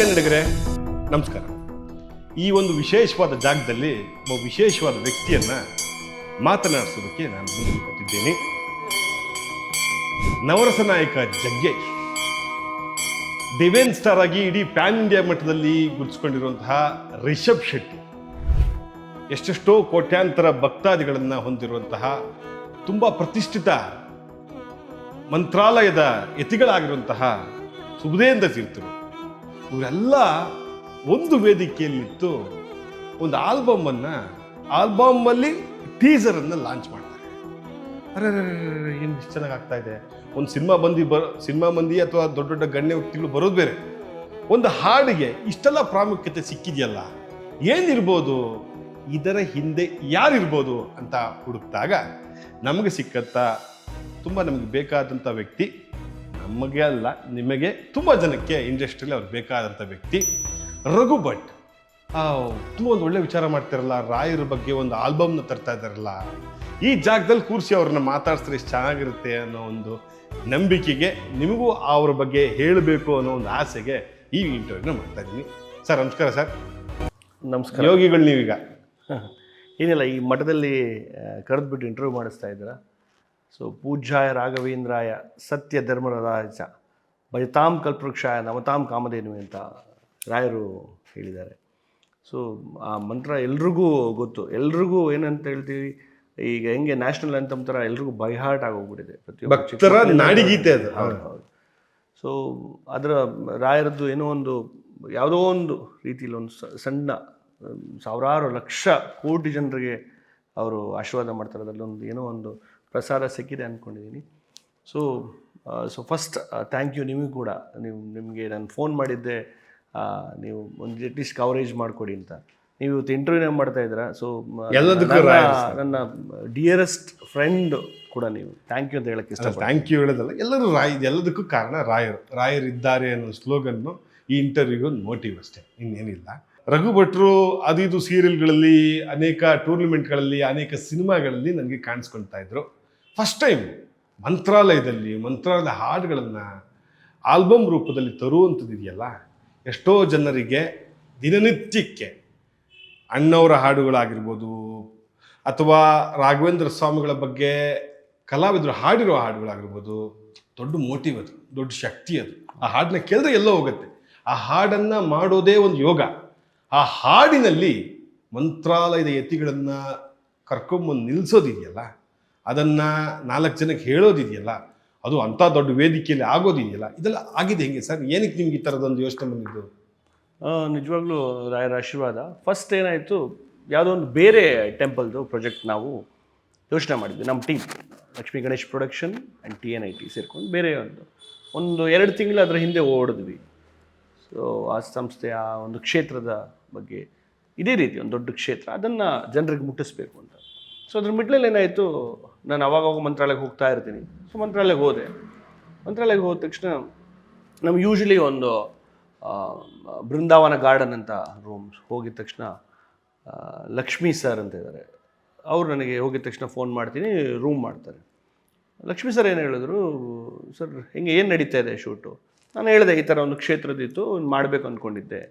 ಕನ್ನಡಿಗರೇ ನಮಸ್ಕಾರ. ಈ ಒಂದು ವಿಶೇಷವಾದ ಜಾಗದಲ್ಲಿ ಒಬ್ಬ ವಿಶೇಷವಾದ ವ್ಯಕ್ತಿಯನ್ನ ಮಾತನಾಡಿಸೋದಕ್ಕೆ ನಾನು ಮುಂದೆ ಕೊಟ್ಟಿದ್ದೇನೆ. ನವರಸ ನಾಯಕ ಜಗ್ಗೇಶ್ ಡಿವೈನ್ ಸ್ಟಾರ್ ಆಗಿ ಇಡೀ ಪ್ಯಾನ್ ಇಂಡಿಯಾ ಮಟ್ಟದಲ್ಲಿ ಗುರುತಿಸಿಕೊಂಡಿರುವಂತಹ ರಿಷಬ್ ಶೆಟ್ಟಿ, ಎಷ್ಟೆಷ್ಟೋ ಕೋಟ್ಯಾಂತರ ಭಕ್ತಾದಿಗಳನ್ನು ಹೊಂದಿರುವಂತಹ ತುಂಬ ಪ್ರತಿಷ್ಠಿತ ಮಂತ್ರಾಲಯದ ಯತಿಗಳಾಗಿರುವಂತಹ ಸುಬುಧೇಂದ್ರ ತೀರ್ಥರು, ಇವರೆಲ್ಲ ಒಂದು ವೇದಿಕೆಯಲ್ಲಿತ್ತು ಒಂದು ಆಲ್ಬಮ್ಮಲ್ಲಿ ಟೀಸರನ್ನು ಲಾಂಚ್ ಮಾಡ್ತಾರೆ. ಅರೆ ಏನು ಇಷ್ಟು ಚೆನ್ನಾಗಿ ಆಗ್ತಾ ಇದೆ. ಒಂದು ಸಿನಿಮಾ ಮಂದಿ ಅಥವಾ ದೊಡ್ಡ ದೊಡ್ಡ ಗಣ್ಯ ವ್ಯಕ್ತಿಗಳು ಬರೋದು ಬೇರೆ, ಒಂದು ಹಾಡಿಗೆ ಇಷ್ಟೆಲ್ಲ ಪ್ರಾಮುಖ್ಯತೆ ಸಿಕ್ಕಿದೆಯಲ್ಲ, ಏನಿರ್ಬೋದು, ಇದರ ಹಿಂದೆ ಯಾರಿರ್ಬೋದು ಅಂತ ಹುಡುಕ್ದಾಗ ನಮಗೆ ಸಿಕ್ಕಂಥ ನಮಗೆ ಬೇಕಾದಂಥ ವ್ಯಕ್ತಿ, ನಮಗೆ ಅಲ್ಲ ನಿಮಗೆ ತುಂಬ ಜನಕ್ಕೆ ಇಂಡಸ್ಟ್ರಿಯಲ್ಲಿ ಅವ್ರಿಗೆ ಬೇಕಾದಂಥ ವ್ಯಕ್ತಿ ರಘು ಭಟ್. ತುಂಬ ಒಂದು ಒಳ್ಳೆ ವಿಚಾರ ಮಾಡ್ತಾರಲ್ಲ, ರಾಯರ ಬಗ್ಗೆ ಒಂದು ಆಲ್ಬಮ್ನ ತರ್ತಾ ಇದ್ದಾರಲ್ಲ, ಈ ಜಾಗದಲ್ಲಿ ಕೂರಿಸಿ ಅವ್ರನ್ನ ಮಾತಾಡ್ಸಿದ್ರೆ ಎಷ್ಟು ಚೆನ್ನಾಗಿರುತ್ತೆ ಅನ್ನೋ ಒಂದು ನಂಬಿಕೆಗೆ, ನಿಮಗೂ ಅವ್ರ ಬಗ್ಗೆ ಹೇಳಬೇಕು ಅನ್ನೋ ಒಂದು ಆಸೆಗೆ ಈ ಇಂಟರ್ವ್ಯೂನ ಮಾಡ್ತಾ ಇದ್ದೀನಿ. ಸರ್ ನಮಸ್ಕಾರ. ಸರ್ ನಮಸ್ಕಾರ. ಯೋಗಿಗಳು ನೀವೀಗ ಏನಿಲ್ಲ, ಈ ಮಠದಲ್ಲಿ ಕರೆದ್ಬಿಟ್ಟು ಇಂಟರ್ವ್ಯೂ ಮಾಡಿಸ್ತಾ ಇದ್ದೀರಾ. ಸೊ ಪೂಜ್ಯಾಯ ರಾಘವೇಂದ್ರಾಯ ಸತ್ಯ ಧರ್ಮರಾಜ ಭಜತಾಂ ಕಲ್ಪವೃಕ್ಷಾಯ ನವತಾಂ ಕಾಮಧೇನು ಅಂತ ರಾಯರು ಹೇಳಿದ್ದಾರೆ. ಸೊ ಆ ಮಂತ್ರ ಎಲ್ರಿಗೂ ಗೊತ್ತು. ಎಲ್ರಿಗೂ ಏನಂತ ಹೇಳ್ತೀವಿ, ಈಗ ಹೆಂಗೆ ನ್ಯಾಷನಲ್ ಅಂತಮ್ ಥರ ಎಲ್ರಿಗೂ ಬೈ ಹಾರ್ಟ್ ಆಗೋಗ್ಬಿಟ್ಟಿದೆ, ಭಕ್ತರ ನಾಡಿಗೀತೆ ಅದು. ಹೌದು. ಸೊ ಅದರ ರಾಯರದ್ದು ಏನೋ ಒಂದು ಯಾವುದೋ ಒಂದು ರೀತಿಯಲ್ಲಿ ಒಂದು ಸಣ್ಣ ಸಾವಿರಾರು ಲಕ್ಷ ಕೋಟಿ ಜನರಿಗೆ ಅವರು ಆಶೀರ್ವಾದ ಮಾಡ್ತಾರೆ. ಅದರಲ್ಲೊಂದು ಏನೋ ಒಂದು ಪ್ರಸಾರ ಸಿಕ್ಕಿದೆ ಅಂದ್ಕೊಂಡಿದ್ದೀನಿ. ಸೊ ಫಸ್ಟ್ ಥ್ಯಾಂಕ್ ಯು ನಿಮಗೂ ಕೂಡ. ನಿಮಗೆ ನಾನು ಫೋನ್ ಮಾಡಿದ್ದೆ, ನೀವು ಒಂದು ಅಟ್ಲೀಸ್ಟ್ ಕವರೇಜ್ ಮಾಡಿಕೊಡಿ ಅಂತ. ನೀವು ಇವತ್ತು ಇಂಟರ್ವ್ಯೂನೇ ಮಾಡ್ತಾ ಇದ್ದೀರಾ. ಸೊ ನನ್ನ ಡಿಯರೆಸ್ಟ್ ಫ್ರೆಂಡ್ ಕೂಡ ನೀವು, ಥ್ಯಾಂಕ್ ಯು ಅಂತ ಹೇಳಕ್ಕೆ ಇಷ್ಟ. ಥ್ಯಾಂಕ್ ಯು ಹೇಳೋದಲ್ಲ, ಎಲ್ಲರೂ ಎಲ್ಲದಕ್ಕೂ ಕಾರಣ ರಾಯರಿದ್ದಾರೆ ಅನ್ನೋ ಸ್ಲೋಗನ್ನು ಈ ಇಂಟರ್ವ್ಯೂಗೆ ಒಂದು ಮೋಟಿವ್ ಅಷ್ಟೇ, ಇನ್ನೇನಿಲ್ಲ. ರಘು ಭಟ್ರು ಅದು ಇದು ಸೀರಿಯಲ್ಗಳಲ್ಲಿ, ಅನೇಕ ಟೂರ್ನಿಮೆಂಟ್ಗಳಲ್ಲಿ, ಅನೇಕ ಸಿನಿಮಾಗಳಲ್ಲಿ ನನಗೆ ಕಾಣಿಸ್ಕೊಳ್ತಾ ಇದ್ರು. ಫಸ್ಟ್ ಟೈಮ್ ಮಂತ್ರಾಲಯದ ಹಾಡುಗಳನ್ನು ಆಲ್ಬಮ್ ರೂಪದಲ್ಲಿ ತರುವಂಥದ್ದಿದೆಯಲ್ಲ, ಎಷ್ಟೋ ಜನರಿಗೆ ದಿನನಿತ್ಯಕ್ಕೆ ಅಣ್ಣವರ ಹಾಡುಗಳಾಗಿರ್ಬೋದು ಅಥವಾ ರಾಘವೇಂದ್ರ ಸ್ವಾಮಿಗಳ ಬಗ್ಗೆ ಕಲಾವಿದರು ಹಾಡಿರೋ ಹಾಡುಗಳಾಗಿರ್ಬೋದು, ದೊಡ್ಡ ಮೋಟಿವ್ ಅದು, ದೊಡ್ಡ ಶಕ್ತಿ ಅದು. ಆ ಹಾಡನ್ನ ಕೇಳಿದ್ರೆ ಎಲ್ಲೋ ಹೋಗುತ್ತೆ. ಆ ಹಾಡನ್ನು ಮಾಡೋದೇ ಒಂದು ಯೋಗ. ಆ ಹಾಡಿನಲ್ಲಿ ಮಂತ್ರಾಲಯದ ಯತಿಗಳನ್ನು ಕರ್ಕೊಂಬಂದು ನಿಲ್ಲಿಸೋದಿದೆಯಲ್ಲ, ಅದನ್ನು 4 ಜನಕ್ಕೆ ಹೇಳೋದಿದೆಯಲ್ಲ, ಅದು ಅಂಥ ದೊಡ್ಡ ವೇದಿಕೆಯಲ್ಲಿ ಆಗೋದಿದೆಯಲ್ಲ, ಇದೆಲ್ಲ ಆಗಿದೆ ಹೆಂಗೆ ಸರ್? ಏನಕ್ಕೆ ನಿಮ್ಗೆ ಈ ಥರದೊಂದು ಯೋಚನೆ ಬಂದಿದ್ದು? ನಿಜವಾಗ್ಲೂ ರಾಯರ ಆಶೀರ್ವಾದ. ಫಸ್ಟ್ ಏನಾಯಿತು, ಯಾವುದೋ ಒಂದು ಬೇರೆ ಟೆಂಪಲ್ದು ಪ್ರಾಜೆಕ್ಟ್ ನಾವು ಯೋಚನೆ ಮಾಡಿದ್ವಿ. ನಮ್ಮ team Lakshmi Ganesh production and TNIT ಸೇರ್ಕೊಂಡು ಬೇರೆ ಒಂದು 2 ತಿಂಗಳು ಅದರ ಹಿಂದೆ ಓಡಿದ್ವಿ. ಸೊ ಆ ಸಂಸ್ಥೆ, ಆ ಒಂದು ಕ್ಷೇತ್ರದ ಬಗ್ಗೆ, ಇದೇ ರೀತಿ ಒಂದು ದೊಡ್ಡ ಕ್ಷೇತ್ರ, ಅದನ್ನು ಜನರಿಗೆ ಮುಟ್ಟಿಸ್ಬೇಕು ಅಂತ. ಸೊ ಅದ್ರ ಮಿಡ್ಲಲ್ಲಿ ಏನಾಯಿತು, ನಾನು ಅವಾಗ ಮಂತ್ರಾಲಯಕ್ಕೆ ಹೋಗ್ತಾ ಇರ್ತೀನಿ. ಸೊ ಮಂತ್ರಾಲಯಕ್ಕೆ ಹೋದ ತಕ್ಷಣ ನಮ್ಗೆ ಯೂಶ್ವಲಿ ಒಂದು ಬೃಂದಾವನ ಗಾರ್ಡನ್ ಅಂತ ರೂಮ್ಸ್ ಹೋಗಿದ ತಕ್ಷಣ ಲಕ್ಷ್ಮೀ ಸರ್ ಅಂತ ಇದ್ದಾರೆ. ಅವರು ನನಗೆ ಹೋಗಿದ ತಕ್ಷಣ ಫೋನ್ ಮಾಡ್ತೀನಿ, ರೂಮ್ ಮಾಡ್ತಾರೆ. ಲಕ್ಷ್ಮೀ ಸರ್ ಏನು ಹೇಳಿದ್ರು, ಸರ್ ಹೆಂಗೆ ಏನು ನಡೀತಾ ಇದೆ ಶೂಟು? ನಾನು ಹೇಳಿದೆ, ಈ ಥರ ಒಂದು ಕ್ಷೇತ್ರದಿತ್ತು, ಮಾಡಬೇಕು ಅಂದ್ಕೊಂಡಿದ್ದೆ.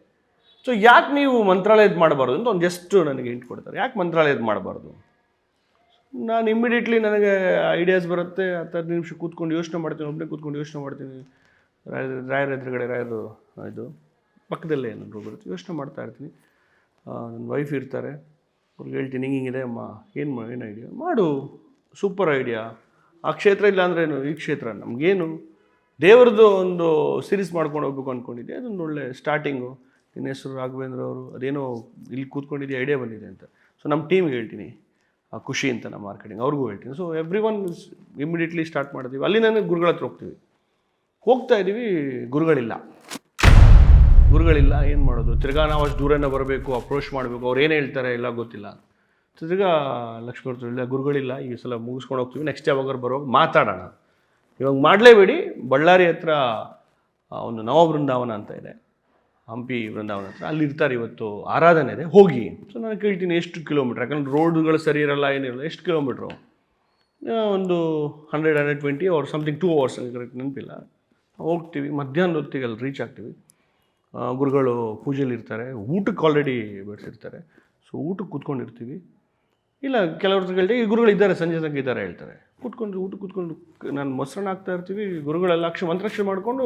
ಸೊ ಯಾಕೆ ನೀವು ಮಂತ್ರಾಲಯದ ಮಾಡಬಾರ್ದು ಅಂತ ಒಂದು ಜಸ್ಟ್ ನನಗೆ ಹಿಂಟ್ ಕೊಡ್ತಾರೆ. ಯಾಕೆ ಮಂತ್ರಾಲಯದ ಮಾಡಬಾರ್ದು? ನಾನು ಇಮ್ಮಿಡಿಯೇಟ್ಲಿ ನನಗೆ ಐಡಿಯಾಸ್ ಬರುತ್ತೆ. 10 ನಿಮಿಷ ಕೂತ್ಕೊಂಡು ಯೋಚನೆ ಮಾಡ್ತೀನಿ, ಒಬ್ಬನೇ ಕೂತ್ಕೊಂಡು ಯೋಚನೆ ಮಾಡ್ತೀನಿ. ರಾಯರ ಎದುರುಗಡೆ ರಾಯರು ಇದು ಪಕ್ಕದಲ್ಲೇ ಏನಾದ್ರು ಬರುತ್ತೆ, ಯೋಚನೆ ಮಾಡ್ತಾ ಇರ್ತೀನಿ. ನನ್ನ ವೈಫ್ ಇರ್ತಾರೆ, ಅವ್ರಿಗೆ ಹೇಳ್ತೀನಿ, ಹಿಂಗಿದೆ ಅಮ್ಮ, ಏನು ಐಡಿಯಾ ಮಾಡು, ಸೂಪರ್ ಐಡಿಯಾ. ಆ ಕ್ಷೇತ್ರ ಇಲ್ಲ ಅಂದರೆ ಏನು, ಈ ಕ್ಷೇತ್ರ ನಮಗೇನು, ದೇವ್ರದ್ದು ಒಂದು ಸೀರೀಸ್ ಮಾಡ್ಕೊಂಡು ಹೋಗ್ಬೇಕು ಅಂದ್ಕೊಂಡಿದ್ದೆ. ಅದೊಂದು ಒಳ್ಳೆ ಸ್ಟಾರ್ಟಿಂಗು. ನಿನ್ನ ಹೆಸರು ರಾಘವೇಂದ್ರ ಅವರು, ಅದೇನೋ ಇಲ್ಲಿ ಕೂತ್ಕೊಂಡಿದ್ದೆ, ಐಡಿಯಾ ಬಂದಿದೆ ಅಂತ. ಸೊ ನಮ್ಮ ಟೀಮ್ಗೆ ಹೇಳ್ತೀನಿ, ಖುಷಿ ಅಂತ ನಮ್ಮ ಮಾರ್ಕೆಟಿಂಗ್, ಅವ್ರಿಗೂ ಹೇಳ್ತೀನಿ. So every one immediately start ಮಾಡ್ತೀವಿ. ಅಲ್ಲಿ ನನಗೆ ಗುರುಗಳ ಹತ್ರ ಹೋಗ್ತಾ ಇದ್ದೀವಿ, ಗುರುಗಳಿಲ್ಲ. ಏನು ಮಾಡೋದು? ತಿರ್ಗಾ ನಾವು ಅಷ್ಟು ದೂರನೇ ಬರಬೇಕು, ಅಪ್ರೋಚ್ ಮಾಡಬೇಕು, ಅವ್ರು ಏನು ಹೇಳ್ತಾರೆ ಎಲ್ಲ ಗೊತ್ತಿಲ್ಲ. ತಿರ್ಗಾ ಲಕ್ಷ್ಮೀ ಅವ್ರ ಇಲ್ಲ, ಗುರುಗಳಿಲ್ಲ, ಈ ಸಲ ಮುಗಿಸ್ಕೊಂಡು ಹೋಗ್ತೀವಿ, ನೆಕ್ಸ್ಟ್ ಯಾವಾಗಾರು ಬರುವಾಗ ಮಾತಾಡೋಣ. ಇವಾಗ ಮಾಡಲೇಬೇಡಿ, ಬಳ್ಳಾರಿ ಹತ್ರ ಒಂದು ನವ ಬೃಂದಾವನ ಅಂತ ಇದೆ, ಹಂಪಿ ಬೃಂದಾವನ ಹತ್ರ, ಅಲ್ಲಿ ಇರ್ತಾರೆ, ಇವತ್ತು ಆರಾಧನೆ ಇದೆ, ಹೋಗಿ. ಸೊ ನಾನು ಕೇಳ್ತೀನಿ, ಎಷ್ಟು ಕಿಲೋಮೀಟ್ರ್? ಯಾಕಂದ್ರೆ ರೋಡ್ಗಳು ಸರಿ ಇರಲ್ಲ, ಏನಿರಲ್ಲ, ಎಷ್ಟು ಕಿಲೋಮೀಟ್ರು? ಒಂದು 100-120 or something, 2 hours, ಕರೆಕ್ಟ್ ನೆನಪಿಲ್ಲ. ಹೋಗ್ತೀವಿ, ಮಧ್ಯಾಹ್ನದ ಹೊತ್ತಿಗೆ ಅಲ್ಲಿ ರೀಚ್ ಆಗ್ತೀವಿ. ಗುರುಗಳು ಪೂಜೆಯಲ್ಲಿ ಇರ್ತಾರೆ, ಊಟಕ್ಕೆ ಆಲ್ರೆಡಿ ಬೆಳೆಸಿರ್ತಾರೆ. ಸೊ ಊಟಕ್ಕೆ ಕೂತ್ಕೊಂಡಿರ್ತೀವಿ. ಇಲ್ಲ ಕೆಲವ್ರ ಹೇಳಿದೆ ಈ ಗುರುಗಳು ಇದ್ದಾರೆ, ಸಂಜೆ ತನಕ ಇದ್ದಾರೆ ಹೇಳ್ತಾರೆ. ಊಟಕ್ಕೆ ಕೂತ್ಕೊಂಡು ನಾನು ಮೊಸರನ್ನ ಹಾಕ್ತಾ ಇರ್ತೀವಿ, ಗುರುಗಳೆಲ್ಲ ಮಂತ್ರಾಕ್ಷರ ಮಾಡಿಕೊಂಡು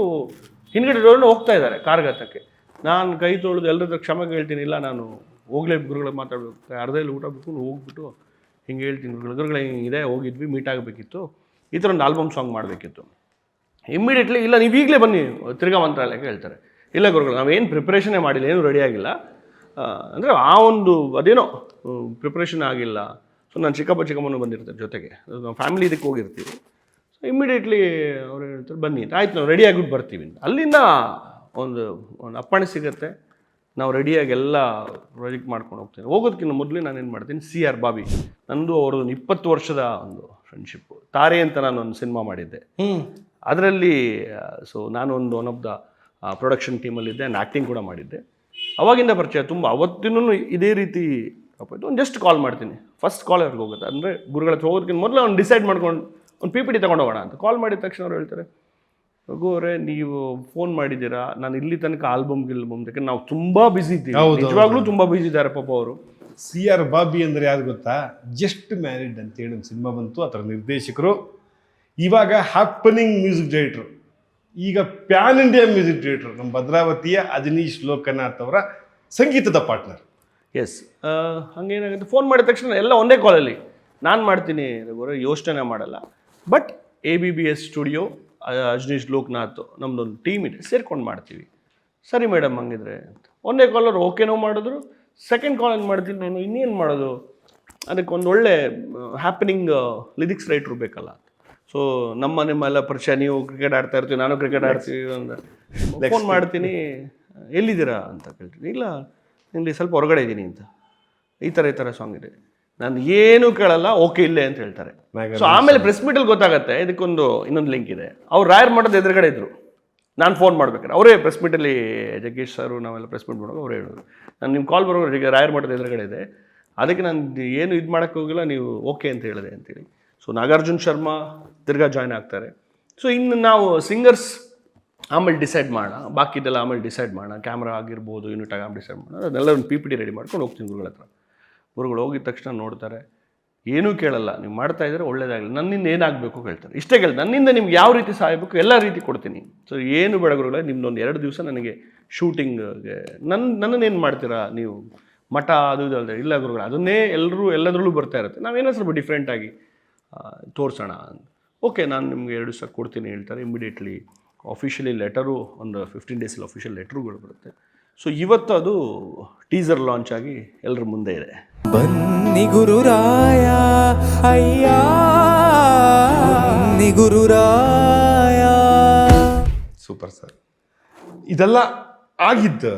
ಹಿಂದ್ಗಡೆ ಹೋಗ್ತಾ ಇದ್ದಾರೆ ಕಾರ್ಗತಕ್ಕೆ. ನಾನು ಕೈ ತೊಳೆದು ಎಲ್ಲರ ಕ್ಷಮೆಗೆ ಹೇಳ್ತೀನಿ, ಇಲ್ಲ ನಾನು ಹೋಗ್ಲೇ ಗುರುಗಳು ಮಾತಾಡಬೇಕು, ಅರ್ಧದಲ್ಲಿ ಊಟ ಬಿಟ್ಕೊಂಡು ಹೋಗ್ಬಿಟ್ಟು ಹಿಂಗೆ ಹೇಳ್ತೀನಿ, ಗುರುಗಳು ಹಿಂಗಿದೆ, ಹೋಗಿದ್ವಿ, ಮೀಟ್ ಆಗಬೇಕಿತ್ತು, ಈ ಥರ ಒಂದು ಆಲ್ಬಮ್ ಸಾಂಗ್ ಮಾಡಬೇಕಿತ್ತು. ಇಮ್ಮಿಡಿಯೇಟ್ಲಿ ಇಲ್ಲ ನೀವು ಈಗಲೇ ಬನ್ನಿ ತಿರ್ಗಾ ಮಂತ್ರಾಲಯಕ್ಕೆ ಹೇಳ್ತಾರೆ. ಇಲ್ಲ ಗುರುಗಳು ನಾವೇನು ಪ್ರಿಪ್ರೇಷನ್ನೇ ಮಾಡಿಲ್ಲ, ಏನೂ ರೆಡಿ ಆಗಿಲ್ಲ, ಅಂದರೆ ಆ ಒಂದು ಅದೇನೋ ಪ್ರಿಪ್ರೇಷನ್ ಆಗಿಲ್ಲ. ಸೊ ನಾನು ಚಿಕ್ಕಮ್ಮನೂ ಬಂದಿರ್ತಾರೆ ಜೊತೆಗೆ, ನಾವು ಫ್ಯಾಮಿಲಿ ಇದಕ್ಕೆ ಹೋಗಿರ್ತೀವಿ. ಸೊ ಇಮ್ಮಿಡಿಯೇಟ್ಲಿ ಅವ್ರು ಹೇಳ್ತಾರೆ ಬನ್ನಿ, ಆಯ್ತು ನಾವು ರೆಡಿ ಆಗಿಬಿಟ್ಟು ಬರ್ತೀವಿ ಅಂತ. ಅಲ್ಲಿಂದ ಒಂದು ಅಪ್ಪಣೆ ಸಿಗುತ್ತೆ, ನಾವು ರೆಡಿಯಾಗಿ ಎಲ್ಲ ಪ್ರಾಜೆಕ್ಟ್ ಮಾಡ್ಕೊಂಡು ಹೋಗ್ತೀನಿ. ಹೋಗೋದಕ್ಕಿಂತ ಮೊದಲೇ ನಾನೇನು ಮಾಡ್ತೀನಿ, CR ಬಾಬಿ ನಂದು ಅವ್ರದ್ದು 20 ವರ್ಷದ ಒಂದು ಫ್ರೆಂಡ್ಶಿಪ್ಪು. ತಾರೆ ಅಂತ ನಾನು ಒಂದು ಸಿನಿಮಾ ಮಾಡಿದ್ದೆ, ಅದರಲ್ಲಿ ಸೊ ನಾನು ಒನ್ ಆಫ್ ದ ಪ್ರೊಡಕ್ಷನ್ ಟೀಮಲ್ಲಿದ್ದೆ, ನಾನು ಆ್ಯಕ್ಟಿಂಗ್ ಕೂಡ ಮಾಡಿದ್ದೆ. ಅವಾಗಿಂದ ಪರಿಚಯ ತುಂಬ. ಅವತ್ತಿನೂ ಇದೇ ರೀತಿ ಒಂದು ಜಸ್ಟ್ ಕಾಲ್ ಮಾಡ್ತೀನಿ, ಫಸ್ಟ್ ಕಾಲ್ ಅವ್ರಿಗೆ ಹೋಗುತ್ತೆ. ಅಂದರೆ ಗುರುಗಳ ಹತ್ರ ಹೋಗೋದಕ್ಕಿಂತ ಮೊದಲು ಅವ್ನು ಡಿಸೈಡ್ ಮಾಡ್ಕೊಂಡು ಒಂದು PPT ತೊಗೊಂಡು ಹೋಗೋಣ ಅಂತ ಕಾಲ್ ಮಾಡಿದ ತಕ್ಷಣ ಅವ್ರು ಹೇಳ್ತಾರೆ, ರಘುವರೇ ನೀವು ಫೋನ್ ಮಾಡಿದ್ದೀರಾ, ನಾನು ಇಲ್ಲಿ ತನಕ ಆಲ್ಬಮ್ ಯಾಕಂದ್ರೆ ನಾವು ತುಂಬ ಬ್ಯುಸಿ ಇದ್ದೀವಿ, ನಿಜವಾಗ್ಲೂ ತುಂಬ ಬ್ಯುಸಿ ಇದ್ದಾರೆ ಪಾಪ ಅವರು. CR ಬಾಬಿ ಅಂದರೆ ಯಾರು ಗೊತ್ತಾ, ಜಸ್ಟ್ ಮ್ಯಾರಿಡ್ ಅಂತೇಳಿ ಒಂದು ಸಿನಿಮಾ ಬಂತು, ಅದರ ನಿರ್ದೇಶಕರು. ಇವಾಗ ಹ್ಯಾಪನಿಂಗ್ ಮ್ಯೂಸಿಕ್ ಡೈರೆಕ್ಟ್ರು, ಈಗ ಪ್ಯಾನ್ ಇಂಡಿಯಾ ಮ್ಯೂಸಿಕ್ ಡೈರೆಕ್ಟ್ರು, ನಮ್ಮ ಭದ್ರಾವತಿಯ ಅಜನೀಶ್ ಲೋಕನಾಥ್ ಅವರ ಸಂಗೀತದ ಪಾರ್ಟ್ನರ್. ಎಸ್, ಹಂಗೇನಾಗುತ್ತೆ, ಫೋನ್ ಮಾಡಿದ ತಕ್ಷಣ ಎಲ್ಲ ಒಂದೇ ಕಾಲಲ್ಲಿ ನಾನು ಮಾಡ್ತೀನಿ ರಘುವರೇ, ಯೋಚನೆ ಮಾಡಲ್ಲ, but ABBS studio Ajaneesh Loknath ನಮ್ಮದೊಂದು ಟೀಮ್ ಇದೆ, ಸೇರ್ಕೊಂಡು ಮಾಡ್ತೀವಿ. ಸರಿ ಮೇಡಮ್ ಹಂಗಿದ್ರೆ ಅಂತ ಒಂದೇ ಕಾಲರ್ ಓಕೆನೋ ಮಾಡಿದ್ರು. ಸೆಕೆಂಡ್ ಕಾಲ್ ಏನು ಮಾಡ್ತೀನಿ ನಾನು, ಇನ್ನೇನು ಮಾಡೋದು, ಅದಕ್ಕೆ ಒಂದು ಒಳ್ಳೆ ಹ್ಯಾಪನಿಂಗ್ ಲಿರಿಕ್ಸ್ ರೈಟ್ರು ಬೇಕಲ್ಲ. ಸೊ ನಿಮ್ಮೆಲ್ಲ ಪರಿಚಯ, ನೀವು ಕ್ರಿಕೆಟ್ ಆಡ್ತಾ ಇರ್ತೀವಿ, ನಾನು ಕ್ರಿಕೆಟ್ ಆಡ್ತೀವಿ ಅಂತ ಫೋನ್ ಮಾಡ್ತೀನಿ, ಎಲ್ಲಿದ್ದೀರಾ ಅಂತ ಕೇಳ್ತೀನಿ. ಇಲ್ಲ ನಿಮಗೆ ಸ್ವಲ್ಪ ಹೊರಗಡೆ ಇದ್ದೀನಿ ಅಂತ, ಈ ಥರ ಸಾಂಗ್ ಇದೆ. ನಾನು ಏನೂ ಕೇಳಲ್ಲ, ಓಕೆ ಇಲ್ಲೇ ಅಂತ ಹೇಳ್ತಾರೆ. ಸೊ ಆಮೇಲೆ ಪ್ರೆಸ್ ಮೀಟಲ್ಲಿ ಗೊತ್ತಾಗುತ್ತೆ ಇದಕ್ಕೊಂದು ಇನ್ನೊಂದು ಲಿಂಕ್ ಇದೆ. ಅವ್ರು ರಾಯರ್ ಮಠದ ಎದುರುಗಡೆ ಇದ್ರು, ನಾನು ಫೋನ್ ಮಾಡ್ಬೇಕಾರೆ ಅವರೇ ಪ್ರೆಸ್ ಮೀಟಲ್ಲಿ ಜಗ್ಗೇಶ್ ಸರು ನಾವೆಲ್ಲ ಪ್ರೆಸ್ ಮೀಟ್ ಮಾಡುವಾಗ ಅವರೇ ಹೇಳೋದು, ನಾನು ನಿಮ್ಮ ಕಾಲ್ ಬರೋರು ಈಗ ರಾಯರ್ ಮಠದ ಎದುರುಗಡೆ ಇದೆ, ಅದಕ್ಕೆ ನಾನು ಏನು ಇದು ಮಾಡೋಕ್ಕೆ ಹೋಗಿಲ್ಲ, ನೀವು ಓಕೆ ಅಂತ ಹೇಳಿದೆ ಅಂತೇಳಿ. ಸೊ ನಾಗಾರ್ಜುನ್ ಶರ್ಮಾ ತಿರ್ಗಾ ಜಾಯ್ನ್ ಆಗ್ತಾರೆ. ಸೊ ಇನ್ನು ನಾವು ಸಿಂಗರ್ಸ್ ಆಮೇಲೆ ಡಿಸೈಡ್ ಮಾಡೋಣ, ಬಾಕಿದೆಲ್ಲ ಆಮೇಲೆ ಡಿಸೈಡ್ ಮಾಡೋಣ, ಕ್ಯಾಮ್ರಾ ಆಗಿರ್ಬೋದು, ಯೂನಿಟ್ ಆಗಿ ಡಿಸೈಡ್ ಮಾಡೋಣ. ಅದನ್ನೆಲ್ಲ ಒಂದು PPT ರೆಡಿ ಮಾಡ್ಕೊಂಡು ಹೋಗ್ತೀನಿ ಗುರುಗಳ ಹತ್ರ. ಗುರುಗಳು ಹೋಗಿದ ತಕ್ಷಣ ನೋಡ್ತಾರೆ, ಏನೂ ಕೇಳಲ್ಲ, ನೀವು ಮಾಡ್ತಾ ಇದ್ರೆ ಒಳ್ಳೇದಾಗಲಿ, ನನ್ನಿಂದ ಏನಾಗಬೇಕು ಕೇಳ್ತಾರೆ. ಇಷ್ಟೇ ಕೇಳಿ, ನನ್ನಿಂದ ನಿಮ್ಗೆ ಯಾವ ರೀತಿ ಸಹಾಯಬೇಕು ಎಲ್ಲ ರೀತಿ ಕೊಡ್ತೀನಿ. ಸೊ ಏನು ಬೇಡ ಗುರುಗಳೇ, ನಿಮ್ದೊಂದು 2 ದಿವಸ ನನಗೆ ಶೂಟಿಂಗ್ಗೆ ನನ್ನನ್ನೇನು ಮಾಡ್ತೀರಾ ನೀವು, ಮಠ ಅದು ಇದು ಅಲ್ಲದೆ. ಇಲ್ಲ ಗುರುಗಳು, ಅದನ್ನೇ ಎಲ್ಲದರಲ್ಲೂ ಬರ್ತಾ ಇರುತ್ತೆ, ನಾವೇನೋ ಸ್ವಲ್ಪ ಡಿಫ್ರೆಂಟಾಗಿ ತೋರಿಸೋಣ ಅಂತ. ಓಕೆ ನಾನು ನಿಮಗೆ 2 ದಿವಸ ಕೊಡ್ತೀನಿ ಹೇಳ್ತಾರೆ. ಇಮಿಡಿಯೇಟ್ಲಿ ಅಫಿಷಿಯಲಿ ಲೆಟರು ಒಂದು 15 ಡೇಸಲ್ಲಿ ಅಫಿಷಿಯಲ್ ಲೆಟ್ರುಗಳು ಬರುತ್ತೆ. ಸೊ ಇವತ್ತು ಅದು ಟೀಸರ್ ಲಾಂಚ್ ಆಗಿ ಎಲ್ಲರ ಮುಂದೆ ಇದೆ. ಬನ್ನಿ ಗುರುರಾಯ ಅಯ್ಯ ಬನ್ನಿ ಗುರುರಾಯ. Super sir. ಇದೆಲ್ಲ ಆಗಿದ್ದು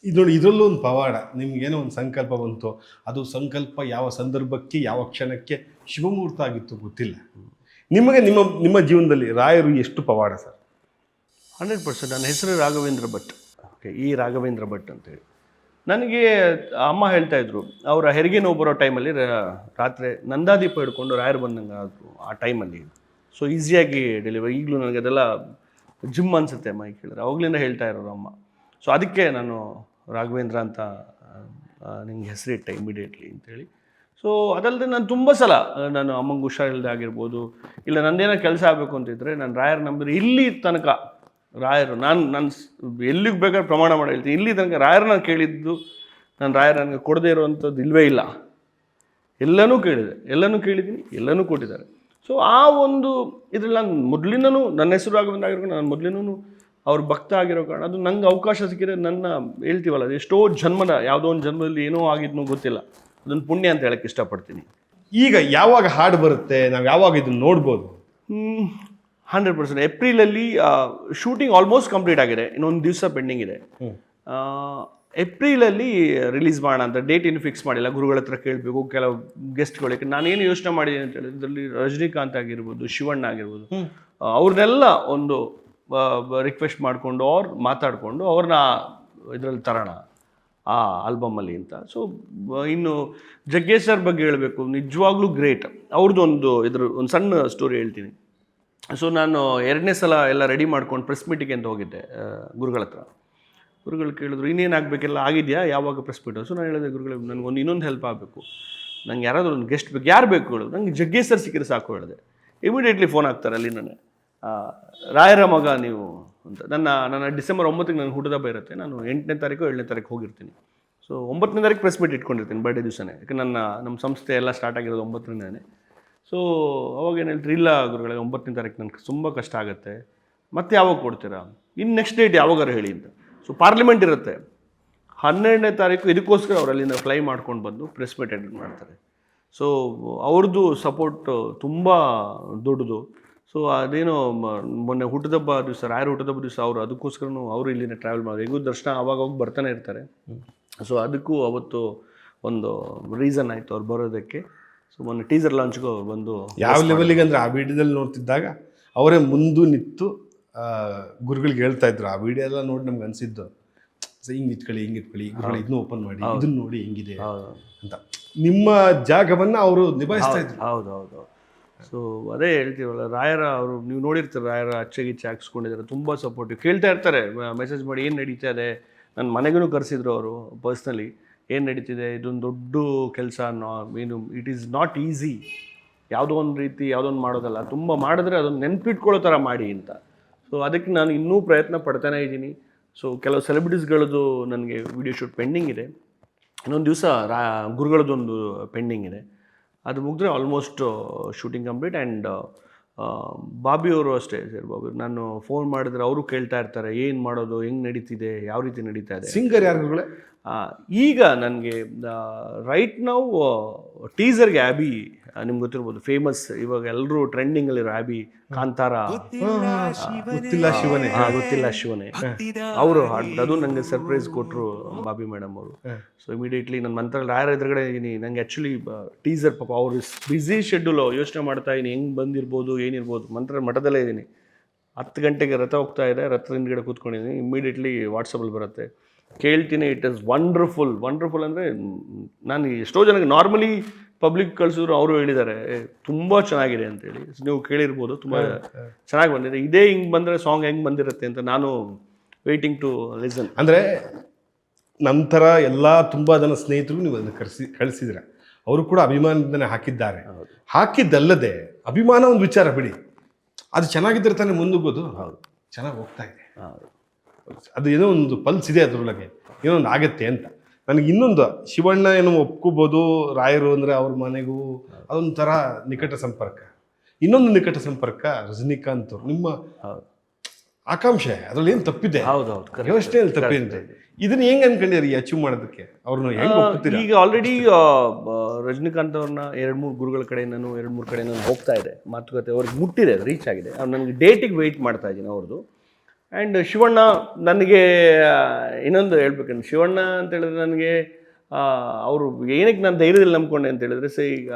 ಇದು ನೋಡಿ, ಇದರಲ್ಲೂ ಒಂದು ಪವಾಡ. ನಿಮ್ಗೇನೋ ಒಂದು ಸಂಕಲ್ಪ ಬಂತು, ಅದು ಸಂಕಲ್ಪ ಯಾವ ಸಂದರ್ಭಕ್ಕೆ ಯಾವ ಕ್ಷಣಕ್ಕೆ ಶುಭಮುಹೂರ್ತ ಆಗಿತ್ತು ಗೊತ್ತಿಲ್ಲ. ನಿಮಗೆ ನಿಮ್ಮ ಜೀವನದಲ್ಲಿ ರಾಯರು ಎಷ್ಟು ಪವಾಡ ಸರ್? 100%. ನನ್ನ ಹೆಸರು ರಾಘವೇಂದ್ರ ಭಟ್. ಓಕೆ, ಈ ರಾಘವೇಂದ್ರ ಭಟ್ ಅಂತೇಳಿ ನನಗೆ ಅಮ್ಮ ಹೇಳ್ತಾಯಿದ್ರು, ಅವರ ಹೆರಿಗೆ ನೋವು ಬರೋ ಟೈಮಲ್ಲಿ ರಾತ್ರಿ ನಂದಾದೀಪ ಹಿಡ್ಕೊಂಡು ರಾಯರು ಬಂದಂಗೆ ಆದರು ಆ ಟೈಮಲ್ಲಿ. ಸೊ ಈಸಿಯಾಗಿ ಡೆಲಿವರಿ. ಈಗಲೂ ನನಗೆ ಅದೆಲ್ಲ ಜಿಮ್ ಅನಿಸುತ್ತೆ ಅಮ್ಮ ಕೇಳಿದ್ರೆ, ಅವಾಗಲಿಂದ ಹೇಳ್ತಾ ಇರೋರು ಅಮ್ಮ. ಸೊ ಅದಕ್ಕೆ ನಾನು ರಾಘವೇಂದ್ರ ಅಂತ ನಿಂಗೆ ಹೆಸರಿಟ್ಟೆ ಇಮಿಡಿಯೇಟ್ಲಿ ಅಂತೇಳಿ. ಸೊ ಅದಲ್ಲದೆ ನಾನು ತುಂಬ ಸಲ ನಾನು ಅಮ್ಮಂಗೆ ಹುಷಾರಿಲ್ಲದೆ ಆಗಿರ್ಬೋದು, ಇಲ್ಲ ನಂದೇನೋ ಕೆಲಸ ಆಗಬೇಕು ಅಂತಿದ್ರೆ ನಾನು ರಾಯರ್ ನಂಬಿದ್ರೆ ಇಲ್ಲಿ ತನಕ ರಾಯರು ನಾನು ಎಲ್ಲಿಗೆ ಬೇಕಾದ್ರೆ ಪ್ರಮಾಣ ಮಾಡಿ ಹೇಳ್ತೀನಿ, ಇಲ್ಲಿ ತನಕ ರಾಯರನ್ನ ಕೇಳಿದ್ದು ನಾನು ರಾಯರ್ ನನಗೆ ಕೊಡದೇ ಇರುವಂಥದ್ದು ಇಲ್ಲವೇ ಇಲ್ಲ. ಎಲ್ಲನೂ ಕೇಳಿದ್ದೀನಿ, ಎಲ್ಲನೂ ಕೊಟ್ಟಿದ್ದಾರೆ. ಸೊ ಆ ಒಂದು ಇದ್ರಲ್ಲಿ ನಾನು ಮೊದಲಿಂದನೂ ನನ್ನ ಹೆಸರು ರಾಘವೇಂದ್ರ ಆಗಿರ್ಕೊಂಡು ನಾನು ಮೊದಲಿನೂ ಅವ್ರ ಭಕ್ತ ಆಗಿರೋ ಕಾರಣ ಅದು ನಂಗೆ ಅವಕಾಶ ಸಿಕ್ಕಿದ್ರೆ ನನ್ನ ಹೇಳ್ತೀವಲ್ಲ, ಅದು ಎಷ್ಟೋ ಜನ್ಮದ ಯಾವುದೋ ಒಂದು ಜನ್ಮದಲ್ಲಿ ಏನೋ ಆಗಿದ್ನೋ ಗೊತ್ತಿಲ್ಲ, ಅದೊಂದು ಪುಣ್ಯ ಅಂತ ಹೇಳಕ್ಕೆ ಇಷ್ಟಪಡ್ತೀನಿ. ಈಗ ಯಾವಾಗ ಹಾಡು ಬರುತ್ತೆ, ನಾವು ಯಾವಾಗ ಇದನ್ನು ನೋಡ್ಬೋದು? 100%. ಏಪ್ರಿಲಲ್ಲಿ ಶೂಟಿಂಗ್ ಆಲ್ಮೋಸ್ಟ್ ಕಂಪ್ಲೀಟ್ ಆಗಿದೆ, ಇನ್ನೊಂದು ದಿವಸ ಪೆಂಡಿಂಗ್ ಇದೆ. ಏಪ್ರಿಲಲ್ಲಿ ರಿಲೀಸ್ ಮಾಡೋಣ ಅಂತ ಡೇಟ್ ಏನು ಫಿಕ್ಸ್ ಮಾಡಿಲ್ಲ. ಗುರುಗಳ ಹತ್ರ ಕೇಳಬೇಕು, ಕೆಲವು ಗೆಸ್ಟ್ಗಳಿಗೆ. ನಾನೇನು ಯೋಚನೆ ಮಾಡಿದ್ದೀನಿ ಅಂತ ಹೇಳಿದ್ರೆ, ಇದರಲ್ಲಿ ರಜನಿಕಾಂತ್ ಆಗಿರ್ಬೋದು, ಶಿವಣ್ಣ ಆಗಿರ್ಬೋದು, ಅವ್ರನ್ನೆಲ್ಲ ಒಂದು ರಿಕ್ವೆಸ್ಟ್ ಮಾಡಿಕೊಂಡು ಅವ್ರು ಮಾತಾಡಿಕೊಂಡು ಅವ್ರನ್ನ ಇದರಲ್ಲಿ ತರೋಣ ಆ ಆಲ್ಬಮಲ್ಲಿ ಅಂತ. ಸೊ ಇನ್ನು ಜಗ್ಗೇಶ್ ಸರ್ ಬಗ್ಗೆ ಹೇಳಬೇಕು, ನಿಜವಾಗ್ಲೂ ಗ್ರೇಟ್. ಅವ್ರದ್ದು ಒಂದು ಸಣ್ಣ ಸ್ಟೋರಿ ಹೇಳ್ತೀನಿ. ಸೊ ನಾನು 2ನೇ ಸಲ ಎಲ್ಲ ರೆಡಿ ಮಾಡ್ಕೊಂಡು ಪ್ರೆಸ್ ಮೀಟಿಗೆ ಅಂತ ಹೋಗಿದ್ದೆ ಗುರುಗಳ ಹತ್ರ. ಗುರುಗಳು ಕೇಳಿದ್ರು ಇನ್ನೇನು ಆಗಬೇಕೆಲ್ಲ ಆಗಿದೆಯಾ, ಯಾವಾಗ ಪ್ರೆಸ್ ಮೀಟು? ಸೊ ನಾನು ಹೇಳಿದೆ ಗುರುಗಳು ನನಗೊಂದು ಇನ್ನೊಂದು ಹೆಲ್ಪ್ ಆಗಬೇಕು, ನಂಗೆ ಯಾರಾದರೂ ಒಂದು ಗೆಸ್ಟ್ ಬೇಕು. ಯಾರು ಬೇಕು ಹೇಳೋದು? ನಂಗೆ ಜಗ್ಗೇಶ್ ಸರ್ ಸಿಕ್ಕಿದ್ರೆ ಸಾಕು ಹೇಳಿದೆ. ಇಮಿಡಿಯೇಟ್ಲಿ ಫೋನ್ ಆಗ್ತಾರೆ ಅಲ್ಲಿ ನನಗೆ, ರಾಯರ ಮಗ ನೀವು ಅಂತ. ನನ್ನ ಡಿಸೆಂಬರ್ 9ಗೆ ನನ್ನ ಹುಟ್ಟುಹಬ್ಬ ಇರುತ್ತೆ, ನಾನು 8ನೇ ತಾರೀಕು 7ನೇ ತಾರೀಕು ಹೋಗಿರ್ತೀನಿ. ಸೊ 9ನೇ ತಾರೀಕು ಪ್ರೆಸ್ ಮೀಟ್ ಇಟ್ಕೊಂಡಿರ್ತೀನಿ, ಬರ್ಡೇ ದಿವಸನೇ. ಯಾಕೆ ನಮ್ಮ ಸಂಸ್ಥೆ ಎಲ್ಲ ಸ್ಟಾರ್ಟ್ ಆಗಿರೋದು 9ನೇ. ಸೊ ಅವಾಗ ಏನು ಹೇಳ್ತೀರಿ, ಇಲ್ಲ ಗುರುಗಳೇ 9ನೇ ತಾರೀಕು ನನಗೆ ತುಂಬ ಕಷ್ಟ ಆಗುತ್ತೆ, ಮತ್ತೆ ಯಾವಾಗ ಕೊಡ್ತೀರಾ, ಇನ್ನು ನೆಕ್ಸ್ಟ್ ಡೇಟ್ ಯಾವಾಗಾರು ಹೇಳಿ ಅಂತ. ಸೊ ಪಾರ್ಲಿಮೆಂಟ್ ಇರುತ್ತೆ 12ನೇ ತಾರೀಕು, ಇದಕ್ಕೋಸ್ಕರ ಅವ್ರು ಅಲ್ಲಿಂದ ಫ್ಲೈ ಮಾಡ್ಕೊಂಡು ಬಂದು ಪ್ರೆಸ್ ಮೀಟ್ ಅಟೆಂಡ್ ಮಾಡ್ತಾರೆ. ಸೊ ಅವ್ರದ್ದು ಸಪೋರ್ಟ್ ತುಂಬ ದೊಡ್ಡದು. ಸೊ ಅದೇನೋ ಮೊನ್ನೆ ಹುಟ್ಟುಹಬ್ಬ ದಿವಸ, ರಾಯರ ಹುಟ್ಟುಹಬ್ಬ ದಿವಸ ಅವರು ಅದಕ್ಕೋಸ್ಕರನೂ ಅವರು ಇಲ್ಲಿಂದ ಟ್ರಾವೆಲ್ ಮಾಡೋದು. ಹೇಗೂ ದರ್ಶನ ಅವಾಗ ಹೋಗಿ ಬರ್ತಾನೆ ಇರ್ತಾರೆ. ಸೊ ಅದಕ್ಕೂ ಅವತ್ತು ಒಂದು ರೀಸನ್ ಆಯಿತು ಅವ್ರು ಬರೋದಕ್ಕೆ. ಸೊ ಮೊನ್ನೆ ಟೀಸರ್ ಲಾಂಚ್ಗೂ ಅವ್ರು ಬಂದು ಯಾವ ಲೆವೆಲಿಗೆ ಅಂದರೆ ಆ ವಿಡಿಯೋದಲ್ಲಿ ನೋಡ್ತಿದ್ದಾಗ ಅವರೇ ಮುಂದೆ ನಿಂತು ಗುರುಗಳಿಗೆ ಹೇಳ್ತಾ ಇದ್ರು. ಆ ವಿಡಿಯೋ ಎಲ್ಲ ನೋಡಿ ನಮ್ಗೆ ಅನಿಸಿದ್ದು, ಹಿಂಗೆ ಇಟ್ಕೊಳ್ಳಿ ಗುರುಗಳು ಇದನ್ನ ಓಪನ್ ಮಾಡಿ, ಇದನ್ನ ನೋಡಿ ಹೆಂಗಿದೆ ಅಂತ. ನಿಮ್ಮ ಜಾಗವನ್ನು ಅವರು ನಿಭಾಯಿಸ್ತಾ ಇದ್ರು. ಹೌದು. ಸೊ ಅದೇ ಹೇಳ್ತೀವಲ್ಲ, ರಾಯರ ಅವರು ನೀವು ನೋಡಿರ್ತಾರೆ, ರಾಯರ ಅಚ್ಚೆಗಿಚ್ಚೆ ಹಾಕ್ಸ್ಕೊಂಡಿದ್ದಾರೆ, ತುಂಬ ಸಪೋರ್ಟಿವ್. ಕೇಳ್ತಾ ಇರ್ತಾರೆ ಮೆಸೇಜ್ ಮಾಡಿ ಏನು ನಡೀತಾ ಇದೆ. ನನ್ನ ಮನೆಗೂ ಕರೆಸಿದ್ರು ಅವರು ಪರ್ಸ್ನಲಿ, ಏನು ನಡೀತಿದೆ, ಇದೊಂದು ದೊಡ್ಡ ಕೆಲಸ, ಏನು ಇಟ್ ಈಸ್ ನಾಟ್ ಈಸಿ. ಯಾವುದೋ ಒಂದು ರೀತಿ ಯಾವುದೋ ಒಂದು ಮಾಡೋದಲ್ಲ, ತುಂಬ ಮಾಡಿದ್ರೆ ಅದನ್ನು ನೆನಪಿಟ್ಕೊಳ್ಳೋ ಥರ ಮಾಡಿ ಅಂತ. ಸೊ ಅದಕ್ಕೆ ನಾನು ಇನ್ನೂ ಪ್ರಯತ್ನ ಪಡ್ತಾನೇ ಇದ್ದೀನಿ. ಸೊ ಕೆಲವು ಸೆಲೆಬ್ರಿಟೀಸ್ಗಳದ್ದು ನನಗೆ ವಿಡಿಯೋ ಶೂಟ್ ಪೆಂಡಿಂಗ್ ಇದೆ. ಇನ್ನೊಂದು ದಿವಸ ಗುರುಗಳದ್ದೊಂದು ಪೆಂಡಿಂಗ್ ಇದೆ. ಅದು ಮುಗಿದ್ರೆ almost shooting complete. And Bobby ಅವರು ಅಷ್ಟೇ, ಸರ್ ಬಾಬಿ ನಾನು ಫೋನ್ ಮಾಡಿದ್ರೆ ಅವರು ಕೇಳ್ತಾ ಇರ್ತಾರೆ, ಏನು ಮಾಡೋದು, ಹೆಂಗೆ ನಡೀತಿದೆ, ಯಾವ ರೀತಿ ನಡೀತಾ ಇದೆ. ಸಿಂಗರ್ ಯಾರುಗಳೇ? ಈಗ ನನಗೆ ರೈಟ್ ನಾವು ಟೀಸರ್ಗೆ ಆ್ಯಬಿ, ನಿಮ್ಗೆ ಗೊತ್ತಿರ್ಬೋದು, ಫೇಮಸ್ ಇವಾಗ ಎಲ್ಲರೂ ಟ್ರೆಂಡಿಂಗಲ್ಲಿರೋ ಆ್ಯಬಿ, ಕಾಂತಾರ, ಗೊತ್ತಿಲ್ಲ ಶಿವನೇ ಅವರು ಹಾಡು, ಅದು ನನಗೆ ಸರ್ಪ್ರೈಸ್ ಕೊಟ್ಟರು ಬಾಬಿ ಮೇಡಮ್ ಅವರು. ಸೊ ಇಮಿಡಿಯೇಟ್ಲಿ ನನ್ನ ಮಂತ್ರ ರಾಯರ ಎದುರುಗಡೆ ಇದ್ದೀನಿ. ನನಗೆ ಆ್ಯಕ್ಚುಲಿ ಟೀಸರ್ ಪಾಪ ಅವರು ಬ್ಯುಸಿ ಶೆಡ್ಯೂಲು ಯೋಚನೆ ಮಾಡ್ತಾ ಇದ್ದೀನಿ, ಹೆಂಗೆ ಬಂದಿರ್ಬೋದು ಏನಿರ್ಬೋದು. ಮಂತ್ರ ಮಠದಲ್ಲೇ ಇದ್ದೀನಿ. 10 ಗಂಟೆಗೆ ರಥ ಹೋಗ್ತಾ ಇದೆ, ರಥದ ಹಿಂದ್ಗಡೆ ಕೂತ್ಕೊಂಡಿದ್ದೀನಿ. ಇಮಿಡಿಯೇಟ್ಲಿ ವಾಟ್ಸಪ್ಪಲ್ಲಿ ಬರುತ್ತೆ, ಕೇಳ್ತೀನಿ. ಇಟ್ ಇಸ್ ವಂಡರ್ಫುಲ್ ಅಂದರೆ ನಾನು ಎಷ್ಟೋ ಜನಕ್ಕೆ ನಾರ್ಮಲಿ ಪಬ್ಲಿಕ್ ಕಳಿಸಿದ್ರು, ಅವರು ಹೇಳಿದ್ದಾರೆ ತುಂಬ ಚೆನ್ನಾಗಿದೆ ಅಂತೇಳಿ. ನೀವು ಕೇಳಿರ್ಬೋದು, ತುಂಬ ಚೆನ್ನಾಗಿ ಬಂದಿದೆ. ಇದೇ ಹಿಂಗೆ ಬಂದರೆ ಸಾಂಗ್ ಹೆಂಗೆ ಬಂದಿರುತ್ತೆ ಅಂತ ನಾನು ವೇಟಿಂಗ್ ಟು ಲಿಸನ್. ಅಂದರೆ ನಂತರ ಎಲ್ಲ ತುಂಬ ಜನ ಸ್ನೇಹಿತರು ನೀವು ಅದನ್ನು ಕಳಿಸಿದ್ರೆ ಅವರು ಕೂಡ ಅಭಿಮಾನದಿಂದನೇ ಹಾಕಿದ್ದಲ್ಲದೆ ಅಭಿಮಾನ ಒಂದು ವಿಚಾರ ಬಿಡಿ, ಅದು ಚೆನ್ನಾಗಿದ್ದರೆ ತಾನೇ ಮುಂದೋಗೋದು. ಚೆನ್ನಾಗಿ ಹೋಗ್ತಾ ಇದೆ, ಅದು ಏನೋ ಒಂದು ಪಲ್ಸ್ ಇದೆ ಅದರೊಳಗೆ, ಏನೋ ಒಂದು ಆಗತ್ತೆ ಅಂತ. ನನಗೆ ಇನ್ನೊಂದು, ಶಿವಣ್ಣ ಏನೋ ಒಪ್ಕೋಬೋದು, ರಾಯರು ಅಂದರೆ ಅವ್ರ ಮನೆಗೂ ಅದೊಂಥರ ನಿಕಟ ಸಂಪರ್ಕ. ಇನ್ನೊಂದು ನಿಕಟ ಸಂಪರ್ಕ ರಜನಿಕಾಂತ್ ಅವರು. ನಿಮ್ಮ ಆಕಾಂಕ್ಷೆ ಅದರಲ್ಲಿ ಏನು ತಪ್ಪಿದೆ? ಯೋಚನೆಯಲ್ಲಿ ತಪ್ಪಿದೆ. ಇದನ್ನ ಹೆಂಗೆ ಅನ್ಕೊಂಡಿರಿ ಅಚೀವ್ ಮಾಡೋದಕ್ಕೆ? ಅವ್ರನ್ನ ಹೆಂಗೆ ಒಪ್ಪಿದ್ದೀರಿ? ಈಗ ಆಲ್ರೆಡಿ ರಜನಿಕಾಂತ್ ಅವ್ರನ್ನ 2-3 ಗುರುಗಳ ಕಡೆ ನಾನು 2-3 ಕಡೆ ನಾನು ಹೋಗ್ತಾ ಇದೆ, ಮಾತುಕತೆ ಅವ್ರಿಗೆ ಮುಟ್ಟಿದೆ, ರೀಚ್ ಆಗಿದೆ. ಅವ್ರು ನನಗೆ ಡೇಟಿಗೆ ವೆಯ್ಟ್ ಮಾಡ್ತಾ ಇದ್ದೀನಿ ಅವ್ರದ್ದು. ಆ್ಯಂಡ್ ಶಿವಣ್ಣ ನನಗೆ ಇನ್ನೊಂದು ಹೇಳ್ಬೇಕಂದ್ರೆ, ಶಿವಣ್ಣ ಅಂತ ಹೇಳಿದ್ರೆ ನನಗೆ ಅವರು ಏನಕ್ಕೆ ನಾನು ಧೈರ್ಯದಲ್ಲಿ ನಂಬ್ಕೊಂಡೆ ಅಂತ ಹೇಳಿದ್ರೆ, ಈಗ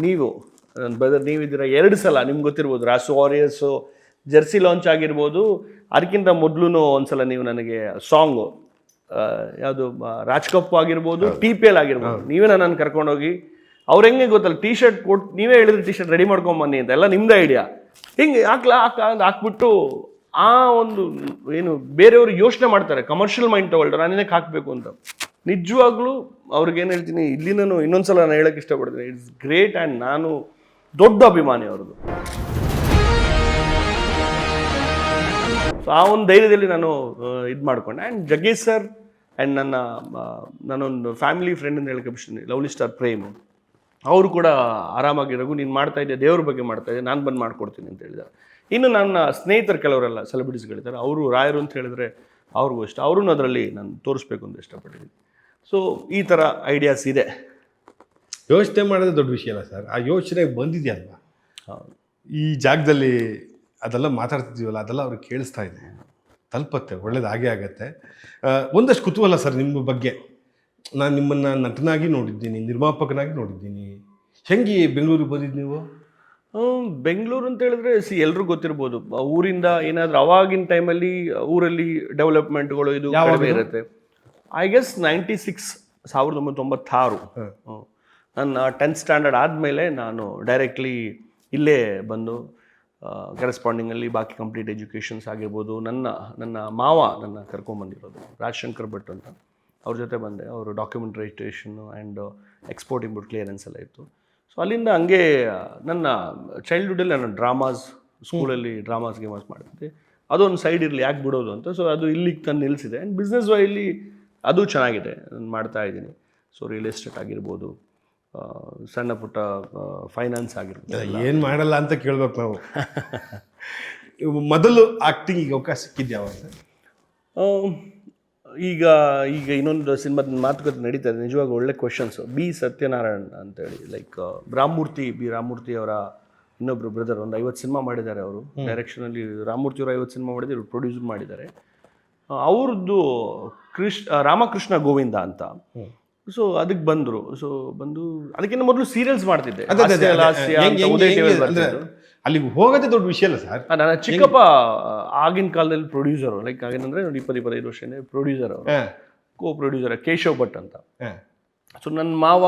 ನೀವು ನನ್ನ ಬ್ರದರ್ ನೀವಿದ್ದೀರ 2 ಸಲ, ನಿಮ್ಗೆ ಗೊತ್ತಿರ್ಬೋದು, ರಾಸು ವಾರಿಯರ್ಸು ಜರ್ಸಿ ಲಾಂಚ್ ಆಗಿರ್ಬೋದು. ಅದಕ್ಕಿಂತ ಮೊದಲು ಒಂದ್ಸಲ ನೀವು ನನಗೆ ಸಾಂಗು ಯಾವುದು ರಾಜ್ ಕಪ್ ಆಗಿರ್ಬೋದು, TPL ಆಗಿರ್ಬೋದು, ನೀವೇ ನನ್ನನ್ನು ಕರ್ಕೊಂಡೋಗಿ ಅವ್ರು ಹೆಂಗೆ ಗೊತ್ತಲ್ಲ, ಟೀ ಶರ್ಟ್ ಕೊಟ್ಟು ನೀವೇ ಹೇಳಿದ್ರೆ ಟೀ ಶರ್ಟ್ ರೆಡಿ ಮಾಡ್ಕೊಂಬನ್ನಿ ಅಂತ, ಎಲ್ಲ ನಿಮ್ಮದೇ ಐಡಿಯಾ. ಹಿಂಗೆ ಹಾಕ್ಬಿಟ್ಟು ಆ ಒಂದು ಏನು ಬೇರೆಯವರು ಯೋಚನೆ ಮಾಡ್ತಾರೆ, ಕಮರ್ಷಿಯಲ್ ಮೈಂಡ್ ತೊಗೊಳ್ತಾರೆ, ನಾನು ಏನಕ್ಕೆ ಹಾಕಬೇಕು ಅಂತ. ನಿಜವಾಗ್ಲೂ ಅವ್ರಿಗೇನು ಹೇಳ್ತೀನಿ, ಇಲ್ಲಿ ನಾನು ಇನ್ನೊಂದ್ಸಲ ನಾನು ಹೇಳೋಕ್ಕೆ ಇಷ್ಟಪಡ್ತೀನಿ, ಇಟ್ಸ್ ಗ್ರೇಟ್. ಆ್ಯಂಡ್ ನಾನು ದೊಡ್ಡ ಅಭಿಮಾನಿ ಅವ್ರದ್ದು. ಸೊ ಆ ಒಂದು ಧೈರ್ಯದಲ್ಲಿ ನಾನು ಇದು ಮಾಡ್ಕೊಂಡೆ. ಆ್ಯಂಡ್ ಜಗ್ಗೇಶ್ ಸರ್ ಆ್ಯಂಡ್ ನಾನೊಂದು ಫ್ಯಾಮಿಲಿ ಫ್ರೆಂಡ್ ಅಂತ ಹೇಳಕ್ಕೆ ಲವ್ಲಿ ಸ್ಟಾರ್ ಪ್ರೇಮ್, ಅವರು ಕೂಡ ಆರಾಮಾಗಿರೋಗು, ನೀನು ಮಾಡ್ತಾ ಇದ್ದೆ, ದೇವ್ರ ಬಗ್ಗೆ ಮಾಡ್ತಾ ಇದ್ದೆ, ನಾನು ಬಂದು ಮಾಡ್ಕೊಡ್ತೀನಿ ಅಂತ ಹೇಳಿದ್ದಾರೆ. ಇನ್ನು ನನ್ನ ಸ್ನೇಹಿತರು ಕೆಲವರೆಲ್ಲ ಸೆಲೆಬ್ರಿಟೀಸ್ಗಳಿದ್ದಾರೆ, ಅವರು ರಾಯರು ಅಂತ ಹೇಳಿದ್ರೆ ಅವ್ರಿಗೂ ಇಷ್ಟ, ಅವ್ರೂ ಅದರಲ್ಲಿ ನಾನು ತೋರಿಸ್ಬೇಕು ಅಂತ ಇಷ್ಟಪಟ್ಟಿದ್ದೀನಿ. ಸೊ ಈ ಥರ ಐಡಿಯಾಸ್ ಇದೆ. ಯೋಚನೆ ಮಾಡೋದು ದೊಡ್ಡ ವಿಷಯ ಅಲ್ಲ ಸರ್, ಆ ಯೋಚನೆ ಬಂದಿದೆಯಲ್ವ ಈ ಜಾಗದಲ್ಲಿ, ಅದೆಲ್ಲ ಮಾತಾಡ್ತಿದ್ದೀವಲ್ಲ, ಅದೆಲ್ಲ ಅವ್ರಿಗೆ ಕೇಳಿಸ್ತಾ ಇದೆ, ತಲುಪತ್ತೆ, ಒಳ್ಳೇದು ಆಗೇ ಆಗತ್ತೆ. ಒಂದಷ್ಟು ಕುತೂಹಲ ಸರ್ ನಿಮ್ಮ ಬಗ್ಗೆ. ನಾನು ನಿಮ್ಮನ್ನು ನಟನಾಗಿ ನೋಡಿದ್ದೀನಿ, ನಿರ್ಮಾಪಕನಾಗಿ ನೋಡಿದ್ದೀನಿ. ಹೆಂಗೆ ಬೆಂಗಳೂರಿಗೆ ಬಂದಿದ್ದು ನೀವು? ಬೆಂಗಳೂರು ಅಂತ ಹೇಳಿದ್ರೆ ಎಲ್ರಿಗೂ ಗೊತ್ತಿರ್ಬೋದು, ಊರಿಂದ ಏನಾದರೂ ಅವಾಗಿನ ಟೈಮಲ್ಲಿ ಊರಲ್ಲಿ ಡೆವಲಪ್ಮೆಂಟ್ಗಳು ಇದು ಕಡಿಮೆ ಇರುತ್ತೆ. ಐ ಗೆಸ್ 1996 ನನ್ನ 10th ಸ್ಟ್ಯಾಂಡರ್ಡ್ ಆದಮೇಲೆ ನಾನು ಡೈರೆಕ್ಟ್ಲಿ ಇಲ್ಲೇ ಬಂದು ಕರೆಸ್ಪಾಂಡಿಂಗಲ್ಲಿ ಬಾಕಿ ಕಂಪ್ಲೀಟ್ ಎಜುಕೇಷನ್ಸ್ ಆಗಿರ್ಬೋದು. ನನ್ನ ಮಾವ ನನ್ನ ಕರ್ಕೊಂಬಂದಿರೋದು ರಾಜಶಂಕರ್ ಭಟ್ ಅಂತ, ಅವ್ರ ಜೊತೆ ಬಂದೆ. ಅವರು document registration and export import clearance ಎಲ್ಲ ಇತ್ತು. ಸೊ ಅಲ್ಲಿಂದ ಹಂಗೆ ನನ್ನ ಚೈಲ್ಡ್ಹುಡ್ಡಲ್ಲಿ ನಾನು ಡ್ರಾಮಾಸ್ ಸ್ಕೂಲಲ್ಲಿ ಡ್ರಾಮಾಸ್ ಗೇಮಾಸ್ ಮಾಡ್ತಿದ್ದೆ. ಅದೊಂದು ಸೈಡ್ ಇರಲಿ ಯಾಕೆ ಬಿಡೋದು ಅಂತ. ಸೊ ಅದು ಇಲ್ಲಿಗೆ ತಂದು ನಿಲ್ಲಿಸಿದೆ. ಆ್ಯಂಡ್ ಬಿಸ್ನೆಸ್ ವೈಲಿ ಅದು ಚೆನ್ನಾಗಿದೆ, ನಾನು ಮಾಡ್ತಾ ಇದ್ದೀನಿ. ಸೊ ರಿಯಲ್ ಎಸ್ಟೇಟ್ ಆಗಿರ್ಬೋದು, ಸಣ್ಣ ಪುಟ್ಟ ಫೈನಾನ್ಸ್ ಆಗಿರ್ಬೋದು. ಏನು ಮಾಡಲ್ಲ ಅಂತ ಕೇಳ್ಬೇಕು ನಾವು. ಮೊದಲು ಆ್ಯಕ್ಟಿಂಗಿಗೆ ಅವಕಾಶ ಸಿಕ್ಕಿದ್ದು ಯಾವಾಗ? ಈಗ ಇನ್ನೊಂದು ಸಿನಿಮಾದ ಮಾತುಕತೆ ನಡೀತಾ ಇದೆ, ನಿಜವಾಗ ಒಳ್ಳೆ ಕ್ವೆಶನ್ಸು. ಬಿ ಸತ್ಯನಾರಾಯಣ್ ಅಂತೇಳಿ, ಲೈಕ್ ಬಿ ರಾಮಮೂರ್ತಿ ಅವರ ಇನ್ನೊಬ್ರು ಬ್ರದರ್, ಒಂದು 50 ಸಿನಿಮಾ ಮಾಡಿದ್ದಾರೆ ಅವರು ಡೈರೆಕ್ಷನಲ್ಲಿ. ರಾಮಮೂರ್ತಿ ಅವರು 50 ಸಿನಿಮಾ ಮಾಡಿದ್ದಾರೆ, ಇವರು ಪ್ರೊಡ್ಯೂಸ್ ಮಾಡಿದ್ದಾರೆ. ಅವ್ರದ್ದು ರಾಮಕೃಷ್ಣ ಗೋವಿಂದ ಅಂತ. ಸೊ ಅದಕ್ಕೆ ಬಂದರು. ಸೊ ಬಂದು ಅದಕ್ಕಿಂತ ಮೊದಲು ಸೀರಿಯಲ್ಸ್ ಮಾಡ್ತಿದ್ದೆ. ಅಲ್ಲಿಗೆ ಹೋಗೋದೇ ದೊಡ್ಡ ವಿಷಯ ಅಲ್ಲ ಸರ್. ನನ್ನ ಚಿಕ್ಕಪ್ಪ ಆಗಿನ ಕಾಲದಲ್ಲಿ ಪ್ರೊಡ್ಯೂಸರು, ಲೈಕ್ ಆಗಿನಂದ್ರೆ 20-25 ವರ್ಷನೇ ಪ್ರೊಡ್ಯೂಸರ್ ಅವರು, ಕೋ ಪ್ರೊಡ್ಯೂಸರ್ ಕೇಶವ್ ಭಟ್ ಅಂತ. ಸೊ ನನ್ನ ಮಾವ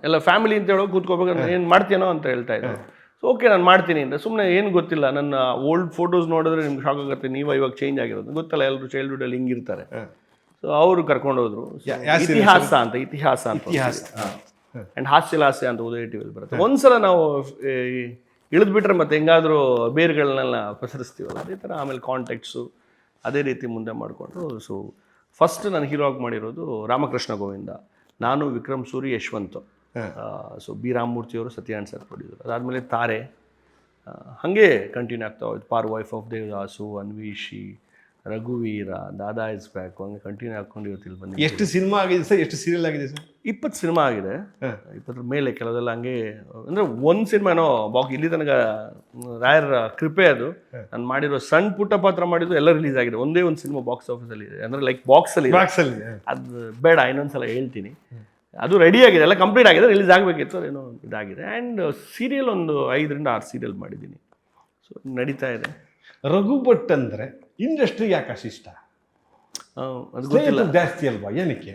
ಎಲ್ಲ ಫ್ಯಾಮಿಲಿ ಅಂತ ಹೇಳೋ ಕೂತ್ಕೋಬೇಕು, ಏನು ಮಾಡ್ತೀನೋ ಅಂತ ಹೇಳ್ತಾ ಇದ್ರು. ಸೊ ಓಕೆ ನಾನು ಮಾಡ್ತೀನಿ ಅಂತ. ಸುಮ್ಮನೆ ಏನು ಗೊತ್ತಿಲ್ಲ, ನನ್ನ ಓಲ್ಡ್ ಫೋಟೋಸ್ ನೋಡಿದ್ರೆ ನಿಮ್ಗೆ ಶಾಕ್ ಆಗುತ್ತೆ, ನೀವು ಇವಾಗ ಚೇಂಜ್ ಆಗಿರೋದು ಗೊತ್ತಲ್ಲ, ಎಲ್ಲರೂ ಚೈಲ್ಡ್ಹುಡ್ಡಲ್ಲಿ ಹಿಂಗಿರ್ತಾರೆ. ಸೊ ಅವರು ಕರ್ಕೊಂಡೋದ್ರು. ಇತಿಹಾಸ ಅಂತ ಆ್ಯಂಡ್ ಹಾಸ್ಯಲಾಸ್ಯ ಅಂತ ಉದಯ ಟಿವಿಯಲ್ಲಿ ಬರುತ್ತೆ. ಒಂದ್ಸಲ ನಾವು ಇಳಿದ್ಬಿಟ್ರೆ ಮತ್ತೆ ಹೆಂಗಾದರೂ ಬೇರ್ಗಳನ್ನೆಲ್ಲ ಪಸರಿಸ್ತೀವಲ್ಲ, ಅದೇ ಥರ. ಆಮೇಲೆ ಕಾಂಟ್ಯಾಕ್ಟ್ಸು ಅದೇ ರೀತಿ ಮುಂದೆ ಮಾಡಿಕೊಂಡು. ಸೊ ಫಸ್ಟ್ ನಾನು ಹೀರೋ ಆಗಿ ಮಾಡಿರೋದು ರಾಮಕೃಷ್ಣ ಗೋವಿಂದ, ನಾನು ವಿಕ್ರಮ್ ಸೂರಿ, ಯಶವಂತ್. ಸೊ ಬಿ ರಾಮಮೂರ್ತಿಯವರು, ಸತ್ಯನಾರಾಯಣ್ ಸರ್ ಪ್ರೊಡ್ಯೂಸರ್. ಅದಾದಮೇಲೆ ತಾರೆ, ಹಾಗೆ ಕಂಟಿನ್ಯೂ ಆಗ್ತಾ ಹೋಯ್ತು. ಪಾರ್ ವೈಫ್ ಆಫ್ ದೇವದಾಸು, ಅನ್ವೀಶಿ, ರಘುವೀರ, ದಾದಾ ಇಸ್ ಬ್ಯಾಕ್, ಹಂಗೆ ಕಂಟಿನ್ಯೂ ಹಾಕೊಂಡು ಇವತ್ತಿಲ್ಲಿ ಬಂದು. ಎಷ್ಟು ಸಿನಿಮಾ ಆಗಿದೆ ಸರ್? ಎಷ್ಟು ಸೀರಿಯಲ್ ಆಗಿದೆ ಸರ್? 20 ಸಿನಿಮಾ ಆಗಿದೆ. 20 ಮೇಲೆ ಕೆಲವೆಲ್ಲ ಹಂಗೆ, ಅಂದರೆ ಒಂದು ಸಿನಿಮಾನೋ ಇಲ್ಲಿ ತನಕ ರಾಯರ ಕೃಪೆ ಅದು. ನಾನು ಮಾಡಿರೋ ಸಣ್ಣ ಪುಟ್ಟ ಪಾತ್ರ ಮಾಡಿದ್ದು ಎಲ್ಲ ರಿಲೀಸ್ ಆಗಿದೆ. ಒಂದೇ ಒಂದು ಸಿನಿಮಾ ಬಾಕ್ಸ್ ಆಫೀಸಲ್ಲಿ ಇದೆ, ಅಂದರೆ ಲೈಕ್ ಬಾಕ್ಸಲ್ಲಿ. ಅದು ಬೇಡ, ಇನ್ನೊಂದ್ಸಲ ಹೇಳ್ತೀನಿ. ಅದು ರೆಡಿ ಆಗಿದೆ, ಎಲ್ಲ ಕಂಪ್ಲೀಟ್ ಆಗಿದೆ, ರಿಲೀಸ್ ಆಗಬೇಕಿತ್ತು, ಅದೇನೋ ಇದಾಗಿದೆ. ಆ್ಯಂಡ್ ಸೀರಿಯಲ್ ಒಂದು 5-6 ಸೀರಿಯಲ್ ಮಾಡಿದ್ದೀನಿ. ಸೊ ನಡೀತಾ ಇದೆ. ರಘು ಭಟ್ ಅಂದರೆ ಇಂಡಸ್ಟ್ರಿಗೆ ಯಾಕೆ ಇಷ್ಟ? ಅದು ಗೊತ್ತಿಲ್ಲ, ಜಾಸ್ತಿ ಅಲ್ವಾ, ಏನಕ್ಕೆ?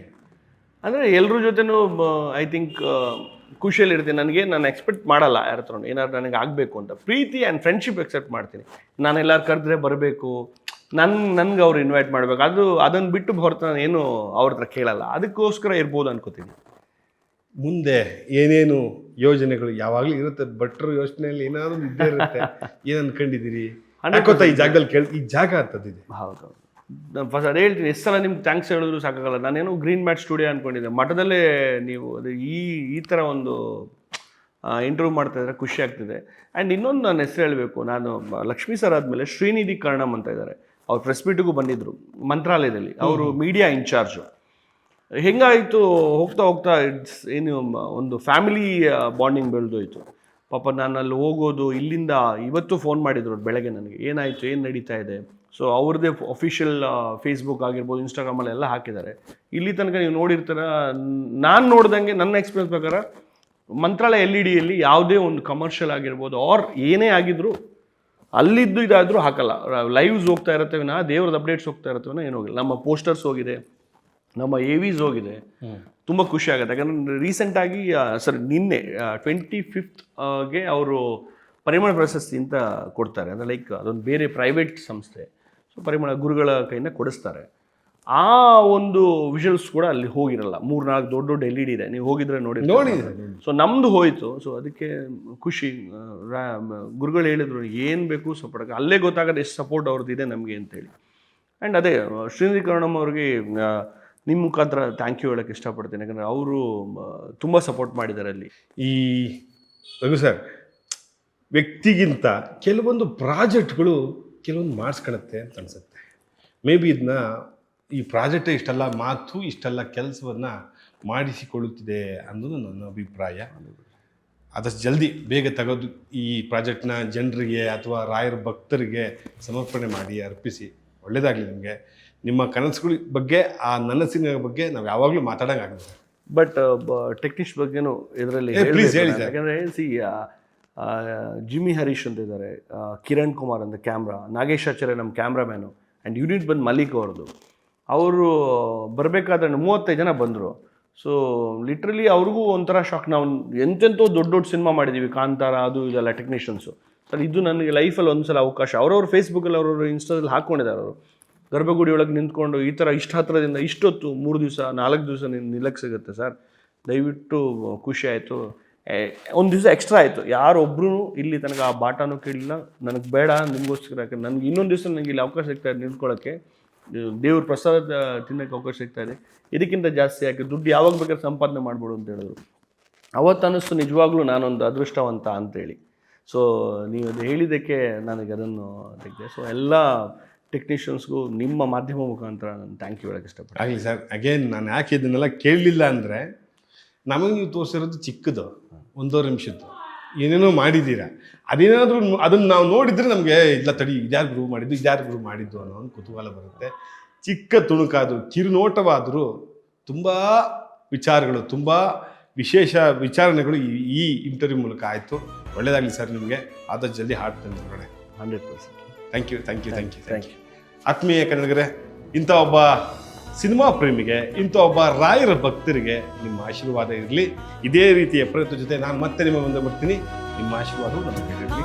ಅಂದರೆ ಎಲ್ಲರ ಜೊತೆನೂ ಐ ಥಿಂಕ್ ಖುಷಿಯಲ್ಲಿರ್ತೀನಿ. ನಾನು ಎಕ್ಸ್ಪೆಕ್ಟ್ ಮಾಡಲ್ಲ ಯಾರ ಹತ್ರ ಏನಾದ್ರು ನನಗೆ ಆಗಬೇಕು ಅಂತ. ಪ್ರೀತಿ ಆ್ಯಂಡ್ ಫ್ರೆಂಡ್ಶಿಪ್ ಎಕ್ಸೆಪ್ಟ್ ಮಾಡ್ತೀನಿ. ನಾನು ಎಲ್ಲರೂ ಕರೆದ್ರೆ ಬರಬೇಕು, ನನ್ಗೆ ಅವ್ರು ಇನ್ವೈಟ್ ಮಾಡಬೇಕು, ಅದನ್ನು ಬಿಟ್ಟು ಹೊರತು ನಾನು ಏನು ಅವ್ರ ಹತ್ರ ಕೇಳಲ್ಲ. ಅದಕ್ಕೋಸ್ಕರ ಇರ್ಬೋದು ಅನ್ಕೋತೀನಿ. ಮುಂದೆ ಏನೇನು ಯೋಜನೆಗಳು ಯಾವಾಗಲೂ ಇರುತ್ತೆ, ಭಟ್ರು ಯೋಚನೆಯಲ್ಲಿ ಏನಾದರೂ ಇದ್ದೇ ಇರುತ್ತೆ. ಏನು ಅನ್ಕೊಂಡಿದ್ದೀರಿ? ಈ ಜಾಗದಲ್ಲಿ ಈ ಜಾಗ ಅಂತದಿದೆ. ಹೌದು, ನಾನು ಫಸ್ಟ್ ಅದೇ ಹೇಳ್ತೀನಿ. ಎಷ್ಟು ಸಲ ನಿಮ್ಗೆ ಥ್ಯಾಂಕ್ಸ್ ಹೇಳಿದ್ರು ಸಾಕಾಗಲ್ಲ. ನಾನೇನು ಗ್ರೀನ್ ಮ್ಯಾಟ್ ಸ್ಟುಡಿಯೋ ಅಂದ್ಕೊಂಡಿದ್ದೆ, ಮಠದಲ್ಲೇ ನೀವು ಅದು ಈ ಥರ ಒಂದು ಇಂಟರ್ವ್ಯೂ ಮಾಡ್ತಾ ಇದ್ರೆ ಖುಷಿ ಆಗ್ತಿದೆ. ಆ್ಯಂಡ್ ಇನ್ನೊಂದು ನಾನು ಹೆಸರು ಹೇಳಬೇಕು. ನಾನು ಲಕ್ಷ್ಮೀ ಸರ್ ಆದಮೇಲೆ ಶ್ರೀನಿಧಿ ಕರ್ಣಮ್ ಅಂತ ಇದ್ದಾರೆ, ಅವ್ರು ಪ್ರೆಸ್ ಮೀಟಿಗೂ ಬಂದಿದ್ದರು ಮಂತ್ರಾಲಯದಲ್ಲಿ. ಅವರು ಮೀಡಿಯಾ ಇನ್ಚಾರ್ಜು. ಹೆಂಗಾಯಿತು ಹೋಗ್ತಾ ಹೋಗ್ತಾ ಏನು ಒಂದು ಫ್ಯಾಮಿಲಿ ಬಾಂಡಿಂಗ್ ಬೆಳೆದೋಯ್ತು. ಪಾಪ ನಾನು ಅಲ್ಲಿ ಹೋಗೋದು, ಇಲ್ಲಿಂದ ಇವತ್ತು ಫೋನ್ ಮಾಡಿದ್ರು ಬೆಳಗ್ಗೆ ನನಗೆ, ಏನಾಯಿತು, ಏನು ನಡೀತಾ ಇದೆ. ಸೊ ಅವ್ರದ್ದೇ ಅಫಿಷಿಯಲ್ ಫೇಸ್ಬುಕ್ ಆಗಿರ್ಬೋದು, ಇನ್ಸ್ಟಾಗ್ರಾಮಲ್ಲಿ ಎಲ್ಲ ಹಾಕಿದ್ದಾರೆ. ಇಲ್ಲಿ ತನಕ ನೀವು ನೋಡಿರ್ತೀರ, ನಾನು ನೋಡ್ದಂಗೆ ನನ್ನ ಎಕ್ಸ್ಪೀರಿಯನ್ಸ್ ಪ್ರಕಾರ ಮಂತ್ರಾಲಯ LEDಯಲ್ಲಿ ಯಾವುದೇ ಒಂದು ಕಮರ್ಷಿಯಲ್ ಆಗಿರ್ಬೋದು ಆರ್ ಏನೇ ಆಗಿದ್ರು ಅಲ್ಲಿದ್ದು ಇದಾದರೂ ಹಾಕಲ್ಲ. ಲೈವ್ಸ್ ಹೋಗ್ತಾ ಇರುತ್ತೆ ವಿನಃ, ದೇವ್ರದ್ದು ಅಪ್ಡೇಟ್ಸ್ ಹೋಗ್ತಾ ಇರುತ್ತೆ ವಿನಃ ಏನೂ ಹೋಗಿಲ್ಲ. ನಮ್ಮ ಪೋಸ್ಟರ್ಸ್ ಹೋಗಿದೆ, ನಮ್ಮ AVs ಹೋಗಿದೆ. ತುಂಬ ಖುಷಿ ಆಗುತ್ತೆ. ಯಾಕಂದರೆ ರೀಸೆಂಟಾಗಿ ನಿನ್ನೆ 25th ಅವರು ಪರಿಮಳ ಪ್ರಶಸ್ತಿ ಅಂತ ಕೊಡ್ತಾರೆ. ಅಂದರೆ ಲೈಕ್ ಅದೊಂದು ಬೇರೆ ಪ್ರೈವೇಟ್ ಸಂಸ್ಥೆ. ಸೊ ಪರಿಮಳ ಗುರುಗಳ ಕೈಯಿಂದ ಕೊಡಿಸ್ತಾರೆ. ಆ ಒಂದು ವಿಷುವಲ್ಸ್ ಕೂಡ ಅಲ್ಲಿ ಹೋಗಿರಲ್ಲ. 3-4 ದೊಡ್ಡ LED ಇದೆ, ನೀವು ಹೋಗಿದ್ರೆ ನೋಡಿ. ಸೊ ನಮ್ಮದು ಹೋಯಿತು. ಸೊ ಅದಕ್ಕೆ ಖುಷಿ. ಗುರುಗಳು ಹೇಳಿದ್ರು ಏನು ಬೇಕು ಸಪೋರ್ಟ್, ಅಲ್ಲೇ ಗೊತ್ತಾಗೋದು ಎಷ್ಟು ಸಪೋರ್ಟ್ ಅವ್ರದ್ದು ಇದೆ ನಮಗೆ ಅಂತೇಳಿ. ಆ್ಯಂಡ್ ಅದೇ ಶ್ರೀನಿಧಿ ಕರ್ಣಮ್ ಅವ್ರಿಗೆ ನಿಮ್ಮ ಮುಖಾಂತರ ಥ್ಯಾಂಕ್ ಯು ಹೇಳೋಕ್ಕೆ ಇಷ್ಟಪಡ್ತೀನಿ. ಯಾಕಂದರೆ ಅವರು ತುಂಬ ಸಪೋರ್ಟ್ ಮಾಡಿದ್ದಾರೆ ಅಲ್ಲಿ. ಈ ರಘು ಸರ್ ವ್ಯಕ್ತಿಗಿಂತ ಕೆಲವೊಂದು ಪ್ರಾಜೆಕ್ಟ್ಗಳು ಕೆಲವೊಂದು ಮಾಡಿಸ್ಕೊಳುತ್ತೆ ಅಂತ ಅನಿಸುತ್ತೆ. ಮೇ ಬಿ ಇದನ್ನ ಈ ಪ್ರಾಜೆಕ್ಟ್ ಇಷ್ಟೆಲ್ಲ ಮಾತು, ಇಷ್ಟೆಲ್ಲ ಕೆಲಸವನ್ನು ಮಾಡಿಸಿಕೊಳ್ಳುತ್ತಿದೆ ಅನ್ನೋದು ನನ್ನ ಅಭಿಪ್ರಾಯ. ಆದಷ್ಟು ಜಲ್ದಿ ಬೇಗ ತೆಗೆದು ಈ ಪ್ರಾಜೆಕ್ಟ್ನ ಜನರಿಗೆ ಅಥವಾ ರಾಯರ ಭಕ್ತರಿಗೆ ಸಮರ್ಪಣೆ ಮಾಡಿ ಅರ್ಪಿಸಿ. ಒಳ್ಳೆಯದಾಗಲಿ ನಿಮಗೆ. ನಿಮ್ಮ ಕನಸುಗಳ ಬಗ್ಗೆ, ಆ ನನಸಿನ ಬಗ್ಗೆ ನಾವು ಯಾವಾಗಲೂ ಮಾತಾಡೋಂಗಾಗುತ್ತೆ. ಬಟ್ ಟೆಕ್ನಿಕ್ಸ್ ಬಗ್ಗೆನೂ ಇದರಲ್ಲಿ ಪ್ಲೀಸ್ ಹೇಳಿ. ಯಾಕಂದರೆ ಜಿಮ್ಮಿ ಹರೀಶ್ ಅಂತ ಇದ್ದಾರೆ, ಕಿರಣ್ ಕುಮಾರ್ ಅಂತ ಕ್ಯಾಮ್ರಾ, ನಾಗೇಶ್ ಆಚಾರ್ಯ ನಮ್ಮ ಕ್ಯಾಮ್ರಾಮ್ಯಾನು, ಆ್ಯಂಡ್ ಯೂನಿಟ್ ಬಂದು ಮಲ್ಲಿಕ್ ಅವ್ರದ್ದು. ಅವರು ಬರಬೇಕಾದ್ರೆ 35 ಜನ ಬಂದರು. ಸೊ ಲಿಟ್ರಲಿ ಅವ್ರಿಗೂ ಒಂಥರ ಶಾಕ್. ನಾವು ಎಂತೆಂಥೋ ದೊಡ್ಡ ಸಿನಿಮಾ ಮಾಡಿದ್ದೀವಿ, ಕಾಂತಾರ ಅದು ಇದೆಲ್ಲ ಟೆಕ್ನಿಷಿಯನ್ಸು. ಸರ್ ಇದು ನನಗೆ ಲೈಫಲ್ಲಿ ಒಂದ್ಸಲ ಅವಕಾಶ ಅವ್ರವ್ರ ಫೇಸ್ಬುಕ್ಕಲ್ಲಿ ಅವ್ರವ್ರ ಇನ್ಸ್ಟಾದಲ್ಲಿ ಹಾಕ್ಕೊಂಡಿದ್ದಾರೆ ಅವರು ಗರ್ಭಗುಡಿ ಒಳಗೆ ನಿಂತ್ಕೊಂಡು ಈ ಥರ ಇಷ್ಟು ಹತ್ರದಿಂದ ಇಷ್ಟೊತ್ತು 3 ದಿವಸ 4 ದಿವಸ ನಿಲ್ಲಕ್ಕೆ ಸಿಗುತ್ತೆ ಸರ್, ದಯವಿಟ್ಟು ಖುಷಿ ಆಯಿತು. ಒಂದು ದಿವಸ ಎಕ್ಸ್ಟ್ರಾ ಆಯಿತು, ಯಾರೊಬ್ಬರೂ ಇಲ್ಲಿ ತನಕ ಆ ಬಾಟನೂ ಕೇಳಿಲ್ಲ, ನನಗೆ ಬೇಡ ನಿಮಗೋಸ್ಕರ, ಯಾಕಂದ್ರೆ ನನಗೆ ಇನ್ನೊಂದು ದಿವಸ ನನಗೆ ಇಲ್ಲಿ ಅವಕಾಶ ಸಿಗ್ತಾ ಇದೆ ನಿಂತ್ಕೊಳ್ಳೋಕ್ಕೆ, ದೇವ್ರ ಪ್ರಸಾದ ತಿನ್ನೋಕ್ಕೆ ಅವಕಾಶ ಸಿಗ್ತಾ ಇದೆ, ಇದಕ್ಕಿಂತ ಜಾಸ್ತಿ ಯಾಕೆ ದುಡ್ಡು ಯಾವಾಗ ಬೇಕಾದ್ರೆ ಸಂಪಾದನೆ ಮಾಡ್ಬೋದು ಅಂತ ಹೇಳಿದ್ರು. ಅವತ್ತು ಅನ್ನಿಸ್ತು ನಿಜವಾಗ್ಲೂ ನಾನೊಂದು ಅದೃಷ್ಟವಂತ ಅಂತೇಳಿ. ಸೊ ನೀವು ಅದು ಹೇಳಿದ್ದಕ್ಕೆ ನನಗೆ ಅದನ್ನು ತೆಗೆದೆ. ಸೊ ಎಲ್ಲ ಟೆಕ್ನಿಷಿಯನ್ಸ್ಗೂ ನಿಮ್ಮ ಮಾಧ್ಯಮ ಮುಖಾಂತರ ನಾನು ಥ್ಯಾಂಕ್ ಯು ಹೇಳೋಕ್ಕೆ ಇಷ್ಟಪಡ್ತೀನಿ. ಆಗಲಿ ಸರ್. ಅಗೇನ್ ನಾನು ಯಾಕೆ ಇದನ್ನೆಲ್ಲ ಕೇಳಲಿಲ್ಲ ಅಂದರೆ, ನಮಗೆ ನೀವು ತೋರಿಸಿರೋದು ಚಿಕ್ಕದು 1.5 ನಿಮಿಷದ್ದು, ಏನೇನೋ ಮಾಡಿದ್ದೀರಾ, ಅದೇನಾದರೂ ಅದನ್ನು ನಾವು ನೋಡಿದರೆ ನಮಗೆ ಇಲ್ಲ ತಡಿ ಇದ್ಯಾರು ಗ್ರೂ ಮಾಡಿದ್ದು ಇದ್ಯಾರು ಗ್ರೂ ಮಾಡಿದ್ದು ಅನ್ನೋ ಒಂದು ಕುತೂಹಲ ಬರುತ್ತೆ. ಚಿಕ್ಕ ತುಣುಕಾದರೂ ಕಿರುನೋಟವಾದರೂ ತುಂಬ ವಿಚಾರಗಳು, ತುಂಬ ವಿಶೇಷ ವಿಚಾರಣೆಗಳು ಈ ಇಂಟರ್ವ್ಯೂ ಮೂಲಕ ಆಯಿತು. ಒಳ್ಳೆಯದಾಗಲಿ ಸರ್ ನಿಮಗೆ. ಆದಷ್ಟು ಜಲ್ದಿ ಹಾಡ್ತೇನೆ ಹೊರಗಡೆ. 100%. Thank you. ಆತ್ಮೀಯ ಕನ್ನಡಿಗರೇ, ಇಂಥ ಒಬ್ಬ ಸಿನಿಮಾ ಪ್ರೇಮಿಗೆ, ಇಂಥ ಒಬ್ಬ ರಾಯರ ಭಕ್ತರಿಗೆ ನಿಮ್ಮ ಆಶೀರ್ವಾದ ಇರಲಿ. ಇದೇ ರೀತಿಯ ಪ್ರಯತ್ನ ಜೊತೆ ನಾನು ಮತ್ತೆ ನಿಮ್ಮ ಮುಂದೆ ಬರ್ತೀನಿ. ನಿಮ್ಮ ಆಶೀರ್ವಾದವು ನಮಗೆ ಇರಲಿ.